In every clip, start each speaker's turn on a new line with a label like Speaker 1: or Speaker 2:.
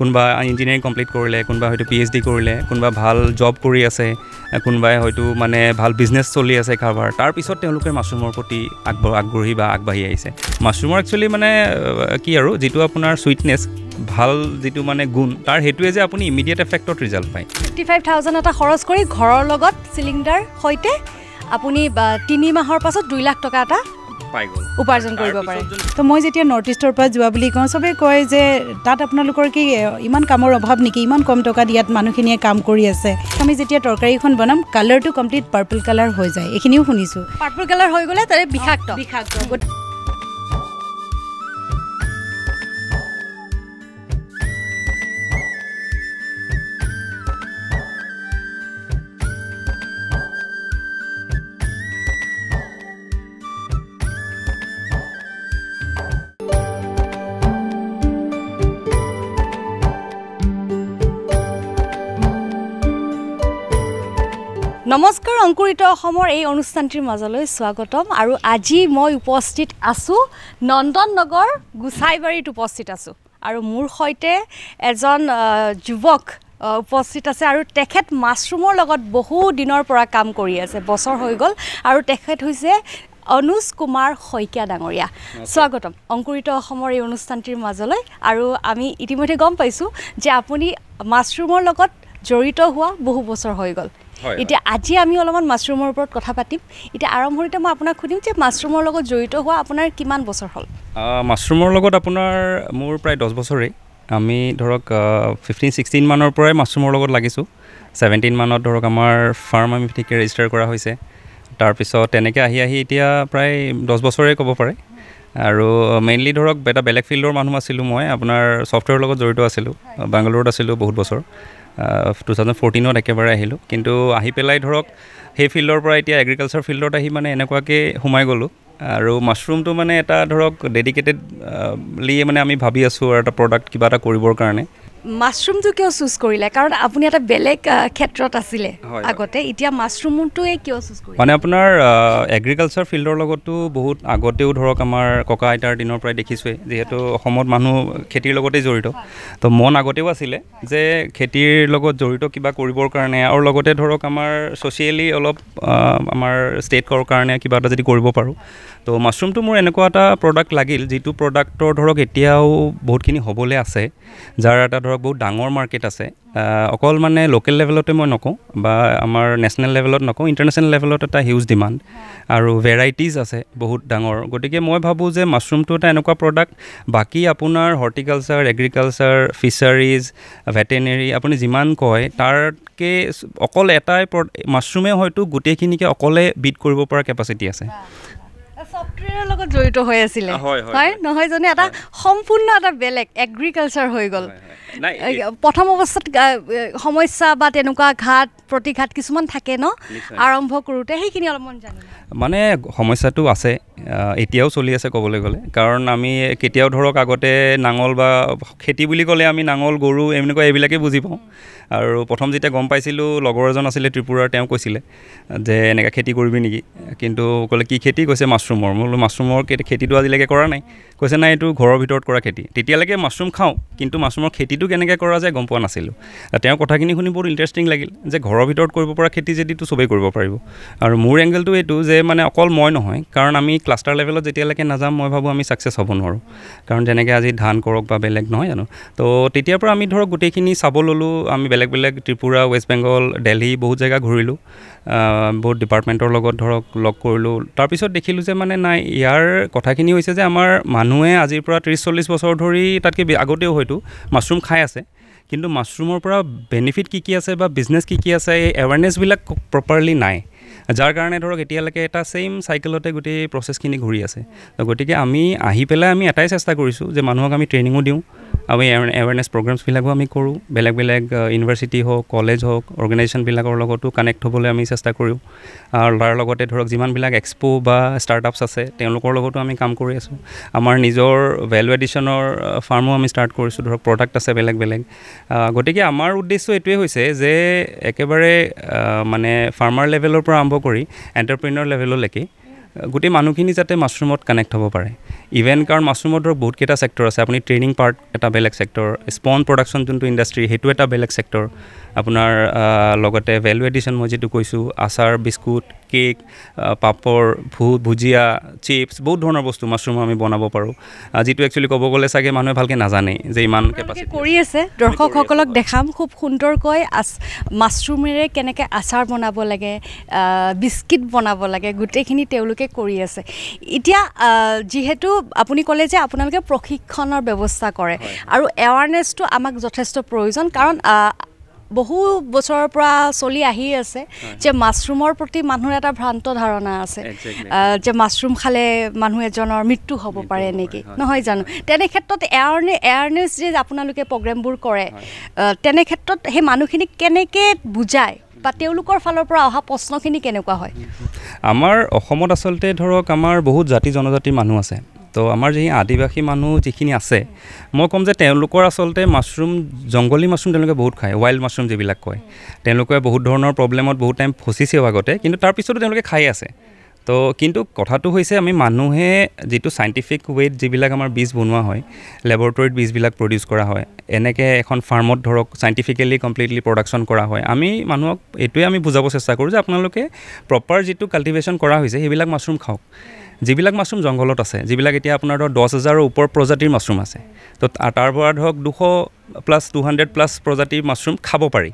Speaker 1: কোনোবা engineering complete কৰিলে, কোনোবা হয়তো PhD কৰিলে, কোনোবা ভাল জব কৰি আছে, কোনোবাই হয়তো মানে ভাল বিজনেছ চলি আছে কাৰোবাৰ, তাৰপিছত তেওঁলোকে মাছৰুমৰ প্ৰতি আগ্ৰহী বা আগবাঢ়ি আহিছে। মাছৰুমৰ একচুৱেলি মানে কি আৰু যিটো আপোনাৰ ছুইটনেছ, ভাল যিটো মানে গুণ, তাৰ সেইটোৱে যে আপুনি ইমিডিয়েট এফেক্টত ৰিজাল্ট পায়।
Speaker 2: 55,000 এটা খৰচ কৰি ঘৰৰ লগত চিলিণ্ডাৰ সৈতে আপুনি 3 মাহৰ পাছত 2 লাখ টকা এটা উপাৰ্জন কৰিব পাৰে।
Speaker 3: তো মই যেতিয়া নৰ্থ ইষ্টৰ পৰা যোৱা বুলি কওঁ, চবেই কয় যে তাত আপোনালোকৰ কি ইমান কামৰ অভাৱ নেকি, ইমান কম টকাত ইয়াত মানুহখিনিয়ে কাম কৰি আছে। আমি যেতিয়া তৰকাৰীখন বনাম কালাৰটো কমপ্লিট পাৰ্পল কালাৰ হৈ যায়, এইখিনিও শুনিছোঁ।
Speaker 2: পাৰ্পল কালাৰ হৈ গ'লে তাৰে বিষাক্ত। নমস্কাৰ, অংকুৰিত অসমৰ এই অনুষ্ঠানটিৰ মাজলৈ স্বাগতম। আৰু আজি মই উপস্থিত আছোঁ নন্দন নগৰ গোসাইবাৰীত উপস্থিত আছোঁ আৰু মোৰ সৈতে এজন যুৱক উপস্থিত আছে আৰু তেখেত মাছৰুমৰ লগত বহু দিনৰ পৰা কাম কৰি আছে, বছৰ হৈ গ'ল। আৰু তেখেত হৈছে অনুজ কুমাৰ শইকীয়া ডাঙৰীয়া। স্বাগতম অংকুৰিত অসমৰ এই অনুষ্ঠানটিৰ মাজলৈ। আৰু আমি ইতিমধ্যে গম পাইছোঁ যে আপুনি মাছৰুমৰ লগত জড়িত হোৱা বহু বছৰ হৈ গ'ল। এতিয়া আজি আমি অলপমান মাছৰুমৰ ওপৰত কথা পাতিম। এতিয়া আৰম্ভণিতে মই আপোনাক সুধিম যে মাছৰুমৰ লগত জড়িত হোৱা আপোনাৰ কিমান বছৰ হ'ল?
Speaker 1: মাছৰুমৰ লগত আপোনাৰ মোৰ প্ৰায় 10 বছৰেই। আমি ধৰক 15-16 মানৰ পৰাই মাছৰুমৰ লগত লাগিছোঁ। 17 মানত ধৰক আমাৰ ফাৰ্ম আমি ঠিকে ৰেজিষ্টাৰ কৰা হৈছে। তাৰপিছত তেনেকৈ আহি এতিয়া প্ৰায় 10 বছৰেই ক'ব পাৰে। আৰু মেইনলি ধৰক এটা বেলেগ ফিল্ডৰ মানুহ আছিলোঁ, মই আপোনাৰ ছফ্টৱেৰৰ লগত জড়িত আছিলোঁ, বাংগালোৰত আছিলোঁ বহুত বছৰ। 2014ত একেবাৰে আহিলোঁ, কিন্তু আহি পেলাই ধৰক সেই ফিল্ডৰ পৰা এতিয়া এগ্ৰিকালচাৰ ফিল্ডত আহি মানে এনেকুৱাকৈ সোমাই গ'লোঁ। আৰু মাছৰুমটো মানে এটা ধৰক ডেডিকেটেডলি মানে আমি ভাবি আছোঁ আৰু এটা প্ৰডাক্ট কিবা এটা কৰিবৰ কাৰণে।
Speaker 2: মাছৰুমটো কিয় চুজ কৰিলে? কাৰণ আপুনি এটা বেলেগ ক্ষেত্ৰত আছিলে আগতে, এতিয়া মাছৰুমটোৱে কিয় চুজ কৰিলে?
Speaker 1: মানে আপোনাৰ এগ্ৰিকালচাৰ ফিল্ডৰ লগতো বহুত আগতেও ধৰক আমাৰ ককা আইতাৰ দিনৰ পৰাই দেখিছোঁৱেই, যিহেতু অসমত মানুহ খেতিৰ লগতেই জড়িত। তো মন আগতেও আছিলে যে খেতিৰ লগত জড়িত কিবা কৰিবৰ কাৰণে, আৰু লগতে ধৰক আমাৰ ছ'চিয়েলি অলপ আমাৰ ষ্টেটৰ কাৰণে কিবা এটা যদি কৰিব পাৰোঁ। তো মাছৰুমটো মোৰ এনেকুৱা এটা প্ৰডাক্ট লাগিল, যিটো প্ৰডাক্টৰ ধৰক এতিয়াও বহুতখিনি হ'বলৈ আছে, যাৰ এটা ধৰক বহুত ডাঙৰ মাৰ্কেট আছে। অকল মানে লোকেল লেভেলতে মই নকওঁ বা আমাৰ নেশ্যনেল লেভেলত নকওঁ, ইণ্টাৰনেশ্যনেল লেভেলত এটা হিউজ ডিমাণ্ড আৰু ভেৰাইটিজ আছে বহুত ডাঙৰ। গতিকে মই ভাবোঁ যে মাছৰুমটো এটা এনেকুৱা প্ৰডাক্ট, বাকী আপোনাৰ হৰ্টিকালচাৰ, এগ্ৰিকালচাৰ, ফিচাৰিজ, ভেটেনেৰি আপুনি যিমান কয়, তাৰকে অকল এটাই মাছৰুমে হয়তো গোটেইখিনিকে অকলে বিট কৰিব পৰা কেপাচিটি আছে।
Speaker 2: ছফ্টৱেৰৰ লগত জড়িত হৈ আছিলে, হয় নহয় জানো? এটা সম্পূৰ্ণ এটা বেলেগ এগ্ৰিকালচাৰ হৈ গ'ল। প্ৰথম অৱস্থাত সমস্যা বা তেনেকুৱা প্ৰতিঘাত কিছুমান থাকে ন আৰম্ভ কৰোঁতে, সেইখিনি অলপমান জানিম।
Speaker 1: মানে সমস্যাটো আছে, এতিয়াও চলি আছে ক'বলৈ গ'লে। কাৰণ আমি কেতিয়াও ধৰক আগতে নাঙল বা খেতি বুলি ক'লে আমি নাঙল, গৰু এনেকুৱা এইবিলাকেই বুজি পাওঁ। আৰু প্ৰথম যেতিয়া গম পাইছিলোঁ, লগৰ এজন আছিলে ত্ৰিপুৰাৰ, তেওঁ কৈছিলে যে এনেকৈ খেতি কৰিবি নেকি? কিন্তু ক'লে কি খেতি? কৈছে মাছৰুমৰ। মই বোলো মাছৰুমৰ খেতিটো আজিলৈকে কৰা নাই। কৈছে নাই, এইটো ঘৰৰ ভিতৰত কৰা খেতি। তেতিয়ালৈকে মাছৰুম খাওঁ, কিন্তু মাছৰুমৰ খেতিটো কেনেকৈ কৰা যায় গম পোৱা নাছিলোঁ। তেওঁৰ কথাখিনি শুনি বহুত ইণ্টাৰেষ্টিং লাগিল যে ঘৰৰ ভিতৰত কৰিব পৰা খেতি যদিতো চবেই কৰিব পাৰিব। আৰু মোৰ এংগেলটো এইটো যে মানে অকল মই নহয়, কাৰণ আমি ক্লাষ্টাৰ লেভেলত যেতিয়ালৈকে নাযাম, মই ভাবোঁ আমি ছাকচেছ হ'ব নোৱাৰোঁ। কাৰণ যেনেকৈ আজি ধান কৰক বা বেলেগ নহয় জানো, তো তেতিয়াৰ পৰা আমি ধৰক গোটেইখিনি চাব ল'লোঁ। আমি বেলেগ ত্ৰিপুৰা, ৱেষ্ট বেংগল, দিল্লী বহুত জেগা ঘূৰিলোঁ, বহুত ডিপাৰ্টমেণ্টৰ লগত ধৰক লগ কৰিলোঁ। তাৰপিছত দেখিলোঁ যে মানে নাই, ইয়াৰ কথাখিনি হৈছে যে আমাৰ মানুহে আজিৰ পৰা 30-40 বছৰ ধৰি, তাতকৈ আগতেও হয়তো মাছৰুম খাই আছে, কিন্তু মাছৰুমৰ পৰা বেনিফিট কি আছে বা বিজনেছ কি আছে, এই এৱাৰনেছবিলাক প্ৰপাৰলি নাই, যাৰ কাৰণে ধৰক এতিয়ালৈকে এটা ছেইম চাইকেলতে গোটেই প্ৰচেছখিনি ঘূৰি আছে। গতিকে আমি আহি পেলাই আমি এটাই চেষ্টা কৰিছোঁ যে মানুহক আমি ট্ৰেইনিঙো দিওঁ, আমি এৱাৰনেছ প্ৰগ্ৰেমছবিলাকো আমি কৰোঁ, বেলেগ ইউনিভাৰ্চিটি হওক, কলেজ হওক, অৰ্গেনাইজেশ্যনবিলাকৰ লগতো কানেক্ট হ'বলৈ আমি চেষ্টা কৰোঁ। আৰু তাৰ লগতে ধৰক যিমানবিলাক এক্সপ' বা ষ্টাৰ্টআপছ আছে, তেওঁলোকৰ লগতো আমি কাম কৰি আছোঁ। আমাৰ নিজৰ ভেলু এডিশ্যনৰ ফাৰ্মো আমি ষ্টাৰ্ট কৰিছোঁ, ধৰক প্ৰডাক্ট আছে বেলেগ। গতিকে আমাৰ উদ্দেশ্য এইটোৱে হৈছে যে একেবাৰে মানে ফাৰ্মাৰ লেভেলৰ পৰা আৰম্ভ কৰি এণ্টাৰপ্ৰিনৰ লেভেললৈকে গোটেই মানুহখিনি যাতে মাছৰুমত কানেক্ট হ'ব পাৰে ইভেন কাৰণ মাছৰুমত ধৰক বহুতকেইটা ছেক্টৰ আছে আপুনি ট্ৰেইনিং পাৰ্ট এটা বেলেগ ছেক্টৰ স্পন প্ৰডাকশ্যন যোনটো ইণ্ডাষ্ট্ৰি সেইটো এটা বেলেগ ছেক্টৰ আপোনাৰ লগতে ভেলু এডিশ্যন মই যিটো কৈছোঁ আচাৰ বিস্কুট কেক পাপৰ ভুজিয়া চিপছ বহুত ধৰণৰ বস্তু মাছৰুমৰ আমি বনাব পাৰোঁ যিটো একচুৱেলি ক'ব গ'লে চাগে মানুহে ভালকৈ নাজানে যে ইমান কেপাচিটি
Speaker 2: কৰি আছে দৰ্শকসকলক দেখাম খুব সুন্দৰকৈ মাছৰুমেৰে কেনেকৈ আচাৰ বনাব লাগে বিস্কিট বনাব লাগে গোটেইখিনি তেওঁলোকে কৰি আছে এতিয়া যিহেতু আপুনি ক'লে যে আপোনালোকে প্ৰশিক্ষণৰ ব্যৱস্থা কৰে আৰু এৱাৰনেছটো আমাক যথেষ্ট প্ৰয়োজন কাৰণ বহু বছৰৰ পৰা চলি আহি আছে যে মাছৰুমৰ প্ৰতি মানুহৰ এটা ভ্ৰান্ত ধাৰণা আছে যে মাছৰুম খালে মানুহ এজনৰ মৃত্যু হ'ব পাৰে নেকি নহয় জানো তেনে ক্ষেত্ৰত এৱাৰনেছ যে আপোনালোকে প্ৰগ্ৰেমবোৰ কৰে তেনে ক্ষেত্ৰত সেই মানুহখিনিক কেনেকৈ বুজায় বা তেওঁলোকৰ ফালৰ পৰা অহা প্ৰশ্নখিনি কেনেকুৱা হয়
Speaker 1: আমাৰ অসমত আচলতে ধৰক আমাৰ বহুত জাতি জনজাতিৰ মানুহ আছে তো আমাৰ যি আদিবাসী মানুহ যিখিনি আছে মই ক'ম যে তেওঁলোকৰ আচলতে মাছৰুম জংগলী মাছৰুম তেওঁলোকে বহুত খায় ৱাইল্ড মাছৰুম যিবিলাক কয় তেওঁলোকে বহুত ধৰণৰ প্ৰব্লেমত বহুত টাইম ফচিছেও আগতে কিন্তু তাৰপিছতো তেওঁলোকে খাই আছে তো কিন্তু কথাটো হৈছে আমি মানুহে যিটো চাইণ্টিফিক ৱেত যিবিলাক আমাৰ বীজ বনোৱা হয় লেবৰেটৰীত বীজবিলাক প্ৰডিউচ কৰা হয় এনেকৈ এখন ফাৰ্মত ধৰক চাইণ্টিফিকেলি কমপ্লিটলি প্ৰডাকশ্যন কৰা হয় আমি মানুহক এইটোৱে আমি বুজাব চেষ্টা কৰোঁ যে আপোনালোকে প্ৰপাৰ যিটো কাল্টিভেশ্যন কৰা হৈছে সেইবিলাক মাছৰুম খাওক যিবিলাক মাছৰুম জংঘলত আছে যিবিলাক এতিয়া আপোনাৰ ধৰক 10,000ৰ ওপৰ প্ৰজাতিৰ মাছৰুম আছে তো তাৰ পৰা ধৰক 200+ প্ৰজাতিৰ মাছৰুম খাব পাৰি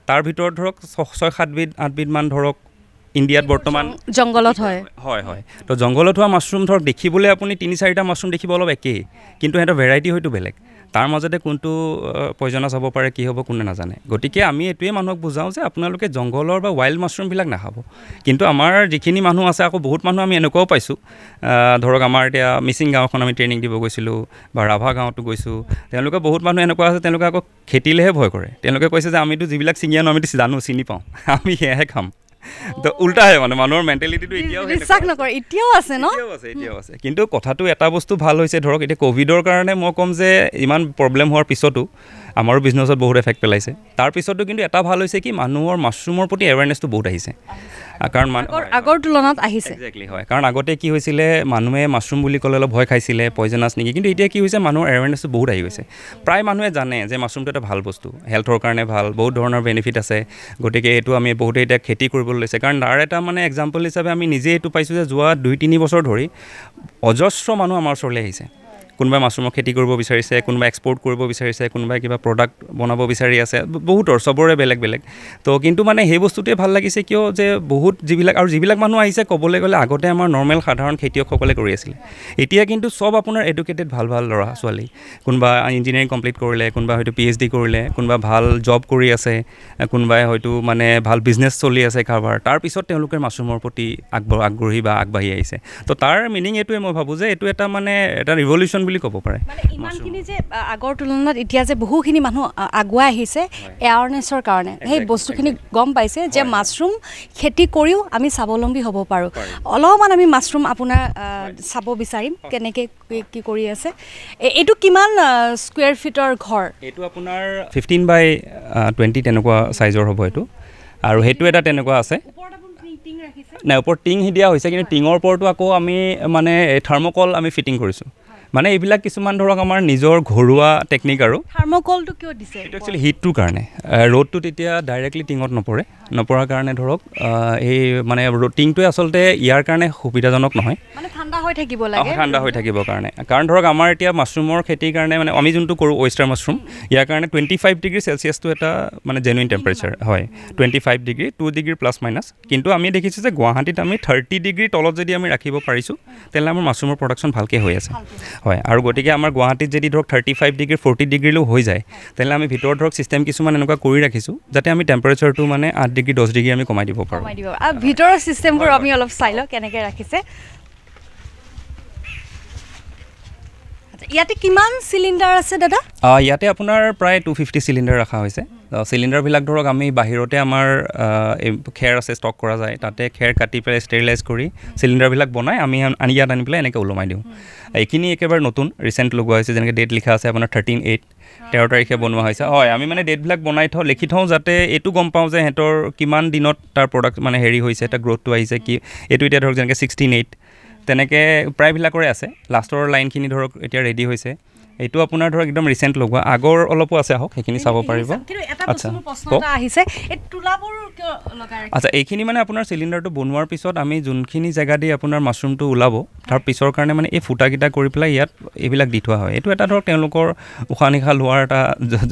Speaker 1: তাৰ ভিতৰত ধৰক 6-7-8বিধমান ধৰক ইণ্ডিয়াত বৰ্তমান
Speaker 2: জংঘলত হয়
Speaker 1: তো জংঘলত হোৱা মাছৰুম ধৰক দেখিবলৈ আপুনি 3-4টা মাছৰুম দেখিব অলপ একেই কিন্তু সিহঁতৰ ভেৰাইটি হয়তো বেলেগ তাৰ মাজতে কোনটো পয়জনাছ হ'ব পাৰে কি হ'ব কোনে নাজানে গতিকে আমি এইটোৱে মানুহক বুজাওঁ যে আপোনালোকে জংঘলৰ বা ৱাইল্ড মাছৰুমবিলাক নাখাব কিন্তু আমাৰ যিখিনি মানুহ আছে আকৌ বহুত মানুহ আমি এনেকুৱাও পাইছোঁ ধৰক আমাৰ এতিয়া মিচিং গাঁওখন আমি ট্ৰেইনিং দিব গৈছিলোঁ বা ৰাভা গাঁৱতো গৈছোঁ তেওঁলোকে বহুত মানুহ এনেকুৱা আছে তেওঁলোকে আকৌ খেতিলেহে ভয় কৰে তেওঁলোকে কৈছে যে আমিতো যিবিলাক ছিঙি আনো আমিতো জানো চিনি পাওঁ আমি সেয়াহে খাম তো উল্টাহে মানে মানুহৰ মেণ্টেলিটিটো এতিয়াও
Speaker 2: বিশ্বাস নকৰে এতিয়াও আছে ন
Speaker 1: এতিয়াও আছে কিন্তু কথাটো এটা বস্তু ভাল হৈছে ধৰক এতিয়া ক'ভিডৰ কাৰণে মই ক'ম যে ইমান প্ৰব্লেম হোৱাৰ পিছতো আমাৰো বিজনেছত বহুত এফেক্ট পেলাইছে তাৰপিছতো কিন্তু এটা ভাল হৈছে কি মানুহৰ মাছৰুমৰ প্ৰতি এৱাৰনেছটো বহুত আহিছে কাৰণ
Speaker 2: আগৰ তুলনাত আহিছে
Speaker 1: একজেক্টলি হয় কাৰণ আগতে কি হৈছিলে মানুহে মাছৰুম বুলি ক'লে অলপ ভয় খাইছিলে পয়জনাছ নেকি কিন্তু এতিয়া কি হৈছে মানুহৰ এৱাৰনেছটো বহুত আহি গৈছে প্ৰায় মানুহে জানে যে মাছৰুমটো এটা ভাল বস্তু হেল্থৰ কাৰণে ভাল বহুত ধৰণৰ বেনিফিট আছে গতিকে এইটো আমি বহুতে এতিয়া খেতি কৰিবলৈ লৈছে কাৰণ তাৰ এটা মানে এক্সাম্পল হিচাপে আমি নিজে এইটো পাইছোঁ যে যোৱা 2-3 বছৰ ধৰি অজস্ৰ মানুহ আমাৰ ওচৰলৈ আহিছে কোনোবাই মাছৰুমৰ খেতি কৰিব বিচাৰিছে কোনোবাই এক্সপৰ্ট কৰিব বিচাৰিছে কোনোবাই কিবা প্ৰডাক্ট বনাব বিচাৰি আছে বহুতৰ চবৰে বেলেগ বেলেগ তো কিন্তু মানে সেই বস্তুটোৱে ভাল লাগিছে কিয় যে বহুত যিবিলাক মানুহ আহিছে ক'বলৈ গ'লে আগতে আমাৰ নৰ্মেল সাধাৰণ খেতিয়কসকলে কৰি আছিলে এতিয়া কিন্তু চব আপোনাৰ এডুকেটেড ভাল ল'ৰা ছোৱালী কোনোবা ইঞ্জিনিয়াৰিং কমপ্লিট কৰিলে কোনোবা হয়তো PhD কৰিলে কোনোবা ভাল জব কৰি আছে কোনোবাই হয়তো মানে ভাল বিজনেছ চলি আছে কাৰোবাৰ তাৰপিছত তেওঁলোকে মাছৰুমৰ প্ৰতি আগ্ৰহী বা আগবাঢ়ি আহিছে তো তাৰ মিনিং এইটোৱে মই ভাবোঁ যে এইটো এটা মানে এটা ৰিভলিউশ্যন বুলি ক'ব পাৰে
Speaker 2: মানে ইমানখিনি যে আগৰ তুলনাত এতিয়া যে বহুখিনি মানুহ আগুৱাই আহিছে এৱাৰনেছৰ কাৰণে সেই বস্তুখিনি গম পাইছে যে মাছৰুম খেতি কৰিও আমি স্বাৱলম্বী হ'ব পাৰোঁ অলপমান আমি মাছৰুম আপোনাৰ চাব বিচাৰিম কেনেকৈ কি কৰি আছে এইটো কিমান স্কুৱেৰ ফিটৰ ঘৰ
Speaker 1: এইটো আপোনাৰ 15/20 তেনেকুৱা চাইজৰ হ'ব এইটো আৰু সেইটো এটা তেনেকুৱা আছে নাই ওপৰত টিং দিয়া হৈছে কিন্তু টিঙৰ ওপৰতো আকৌ আমি মানে থাৰ্মকল আমি ফিটিং কৰিছোঁ মানে এইবিলাক কিছুমান ধৰক আমাৰ নিজৰ ঘৰুৱা টেকনিক আৰু
Speaker 2: থাৰ্মকলটো কিয় দিছে
Speaker 1: এইটো একচুৱেলি হিটটোৰ কাৰণে ৰ'দটো তেতিয়া ডাইৰেক্টলি টিঙত নপৰাৰ কাৰণে ধৰক এই মানে টিংটোৱে আচলতে ইয়াৰ কাৰণে সুবিধাজনক নহয়
Speaker 2: মানে ঠাণ্ডা হৈ থাকিব লাগে
Speaker 1: ঠাণ্ডা হৈ থাকিবৰ কাৰণে কাৰণ ধৰক আমাৰ এতিয়া মাছৰুমৰ খেতিৰ কাৰণে মানে আমি যোনটো কৰোঁ oyster মাছৰুম ইয়াৰ কাৰণে 25 ডিগ্ৰী চেলচিয়াছটো এটা মানে জেনুইন টেম্পাৰেচাৰ হয় 25 ডিগ্ৰী 2 ডিগ্ৰী প্লাছ মাইনাছ কিন্তু আমি দেখিছোঁ যে গুৱাহাটীত আমি 30 ডিগ্ৰী তলত যদি আমি ৰাখিব পাৰিছোঁ তেনেহ'লে আমাৰ মাছৰুমৰ প্ৰডাকশ্যন ভালকৈ হৈ আছে হয় আৰু গতিকে আমাৰ গুৱাহাটীত যদি ধৰক 35 ডিগ্ৰী 40 ডিগ্ৰীলৈও হৈ যায় তেনেহ'লে আমি ভিতৰত ধৰক চিষ্টেম কিছুমান এনেকুৱা কৰি ৰাখিছোঁ যাতে আমি টেম্পাৰেচাৰটো মানে 8 ডিগ্ৰী 10 ডিগ্ৰী আমি কমাই দিব পাৰোঁ
Speaker 2: আৰু ভিতৰৰ চিষ্টেমবোৰ আমি অলপ চাই লওঁ কেনেকৈ ৰাখিছে ইয়াতে কিমান চিলিণ্ডাৰ আছে দাদা
Speaker 1: ইয়াতে আপোনাৰ প্ৰায় 250 চিলিণ্ডাৰ ৰখা হৈছে চিলিণ্ডাৰবিলাক ধৰক আমি বাহিৰতে আমাৰ খেৰ আছে ষ্টক কৰা যায় তাতে খেৰ কাটি পেলাই ষ্টেৰিলাইজ কৰি চিলিণ্ডাৰবিলাক বনাই আমি ইয়াত আনি পেলাই এনেকৈ ওলমাই দিওঁ এইখিনি একেবাৰে নতুন ৰিচেণ্ট লগোৱা হৈছে, যেনেকৈ ডেট লিখা আছে আপোনাৰ 13/8 13 তাৰিখে বনোৱা হৈছে। হয়, আমি মানে ডেটবিলাক বনাই থওঁ, লিখি থওঁ, যাতে এইটো গম পাওঁ যে সিহঁতৰ কিমান দিনত তাৰ প্ৰডাক্ট মানে হেৰি হৈছে, এটা গ্ৰ'থটো আহিছে কি। এইটো এতিয়া ধৰক যেনেকৈ 16/8 তেনেকৈ প্ৰায়বিলাকৰে আছে। লাষ্টৰ লাইনখিনি ধৰক এতিয়া ৰেডি হৈছে। এইটো আপোনাৰ ধৰক একদম ৰিচেণ্ট লগোৱা, আগৰ অলপো আছে, আহক সেইখিনি চাব পাৰিব। আচ্ছা আচ্ছা, এইখিনি মানে আপোনাৰ চিলিণ্ডাৰটো বনোৱাৰ পিছত আমি যোনখিনি জেগা দি আপোনাৰ মাছৰুমটো ওলাব, তাৰ পিছৰ কাৰণে মানে এই ফুটাকেইটা কৰি পেলাই ইয়াত এইবিলাক দি থোৱা হয়। এইটো এটা ধৰক তেওঁলোকৰ উশাহ নিশাহ লোৱাৰ এটা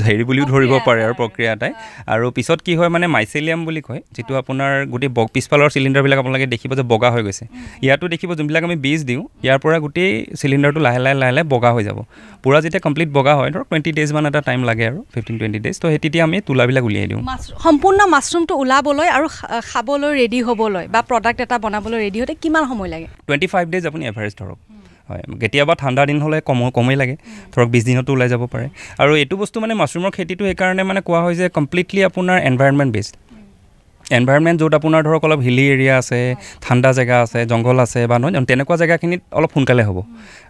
Speaker 1: হেৰি বুলিও ধৰিব পাৰে আৰু প্ৰক্ৰিয়া এটাই। আৰু পিছত কি হয় মানে মাইচেলিয়াম বুলি কয়, যিটো আপোনাৰ গোটেই পিছফালৰ চিলিণ্ডাৰবিলাক আপোনালোকে দেখিব যে বগা হৈ গৈছে। ইয়াতো দেখিব যোনবিলাক আমি বীজ দিওঁ, ইয়াৰ পৰা গোটেই চিলিণ্ডাৰটো লাহে লাহে বগা হৈ যাব। পূৰা যেতিয়া কমপ্লিট বগা হয়, ধৰক 20 days মান এটা টাইম লাগে আৰু 15-20 days। তো সেই তেতিয়া আমি তোলাবিলাক উলিয়াই দিওঁ।
Speaker 2: সম্পূৰ্ণ মাছৰুমটো ওলাবলৈ আৰু খাবলৈ ৰেডি হ'বলৈ বা প্ৰডাক্ট এটা বনাবলৈ ৰেডি হওঁতে কিমান সময় লাগে?
Speaker 1: 25 days আপুনি এভাৰেজ ধৰক। হয়, কেতিয়াবা ঠাণ্ডা দিন হ'লে কমেই লাগে, ধৰক 20 দিনতো ওলাই যাব পাৰে। আৰু এইটো বস্তু মানে মাছৰুমৰ খেতিটো সেইকাৰণে মানে কোৱা হয় যে কমপ্লিটলি আপোনাৰ এনভাইৰনমেণ্ট বেছড। এনভাইৰনমেণ্ট য'ত আপোনাৰ ধৰক অলপ হিলি এৰিয়া আছে, ঠাণ্ডা জেগা আছে, জংঘল আছে বা নহয় তেনেকুৱা জেগাখিনিত অলপ সোনকালে হ'ব।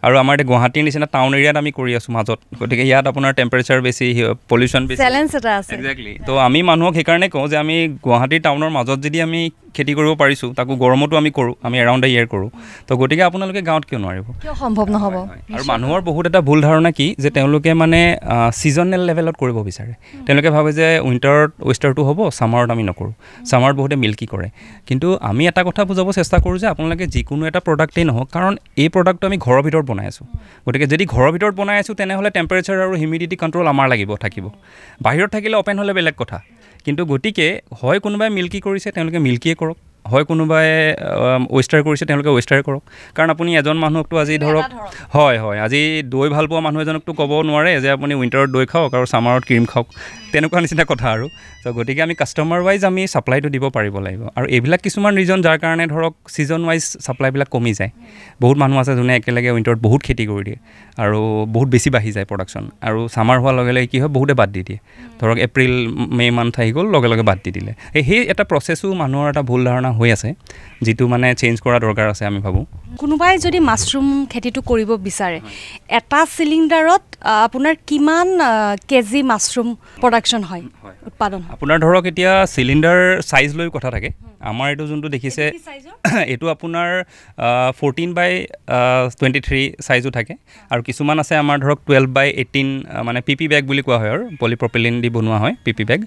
Speaker 1: আৰু আমাৰ এতিয়া গুৱাহাটীৰ নিচিনা টাউন এৰিয়াত আমি কৰি আছোঁ মাজত, গতিকে ইয়াত আপোনাৰ টেম্পাৰেচাৰ বেছি, পলিউশ্যন বেছি,
Speaker 2: চেলেঞ্জ এটা আছে।
Speaker 1: একজেক্টলি। তো আমি মানুহক সেইকাৰণে কওঁ যে আমি গুৱাহাটীৰ টাউনৰ মাজত যদি আমি খেতি কৰিব পাৰিছোঁ, তাকো গৰমতো আমি কৰোঁ, আমি এৰাউণ্ড দ্য ইয়েৰ কৰোঁ, তো গতিকে আপোনালোকে গাঁৱত কিয় নোৱাৰিব?
Speaker 2: কিয় সম্ভৱ নহ'ব?
Speaker 1: আৰু মানুহৰ বহুত এটা ভুল ধাৰণা কি যে তেওঁলোকে মানে ছিজনেল লেভেলত কৰিব বিচাৰে। তেওঁলোকে ভাবে যে উইণ্টাৰত ৱেষ্টাৰটো হ'ব, ছামাৰত আমি নকৰোঁ। ছামাৰত বহুতে মিল্কি কৰে। কিন্তু আমি এটা কথা বুজাব চেষ্টা কৰোঁ যে আপোনালোকে যিকোনো এটা প্ৰডাক্টেই নহওক, কাৰণ এই প্ৰডাক্টটো আমি ঘৰৰ ভিতৰত বনাই আছোঁ। গতিকে যদি ঘৰৰ ভিতৰত বনাই আছোঁ, তেনেহ'লে টেম্পাৰেচাৰ আৰু হিউমিডিটি কণ্ট্ৰল আমাৰ থাকিব। বাহিৰত থাকিলে অ'পেন হ'লে বেলেগ কথা। কিন্তু গতিকে হয় কোনোবাই মিল্কি কৰিছে, তেওঁলোকে মিল্কিয়ে কৰক, হয় কোনোবাই ৱেষ্টাৰ কৰিছে, তেওঁলোকে ৱেষ্টাৰে কৰক। কাৰণ আপুনি এজন মানুহকতো আজি ধৰক হয় আজি দৈ ভাল পোৱা মানুহ এজনকতো ক'ব নোৱাৰে যে আপুনি উইণ্টাৰত দৈ খাওক আৰু ছামাৰত ক্ৰীম খাওক, তেনেকুৱা নিচিনা কথা আৰু। ত' গতিকে আমি কাষ্টমাৰ ৱাইজ আমি ছাপ্লাইটো দিব পাৰিব লাগিব। আৰু এইবিলাক কিছুমান ৰিজন যাৰ কাৰণে ধৰক ছিজন ৱাইজ ছাপ্লাইবিলাক কমি যায়। বহুত মানুহ আছে যোনে একেলগে উইণ্টাৰত বহুত খেতি কৰি দিয়ে আৰু বহুত বেছি বাঢ়ি যায় প্ৰডাকশ্যন, আৰু ছামাৰ হোৱাৰ লগে লগে কি হয় বহুতে বাদ দি দিয়ে। ধৰক এপ্ৰিল মে' মান্থ আহি গ'ল, লগে লগে বাদ দি দিলে। সেই এটা প্ৰচেছো মানুহৰ এটা ভুল ধাৰণা হৈ আছে, যিটো মানে চেঞ্জ কৰা দৰকাৰ আছে আমি ভাবোঁ।
Speaker 2: কোনোবাই যদি মাছৰুম খেতিটো কৰিব বিচাৰে, এটা চিলিণ্ডাৰত আপোনাৰ কিমান কেজি মাছৰুম প্ৰডাকশ্যন হয়, উৎপাদন হয়?
Speaker 1: আপোনাৰ ধৰক এতিয়া চিলিণ্ডাৰ চাইজ লৈ কথা থাকে। আমাৰ এইটো যোনটো দেখিছে এইটো আপোনাৰ 14/23 চাইজো থাকে, আৰু কিছুমান আছে আমাৰ ধৰক 12/18 মানে PP বেগ বুলি কোৱা হয় আৰু পলিপ্ৰপিলিন দি বনোৱা হয় PP বেগ।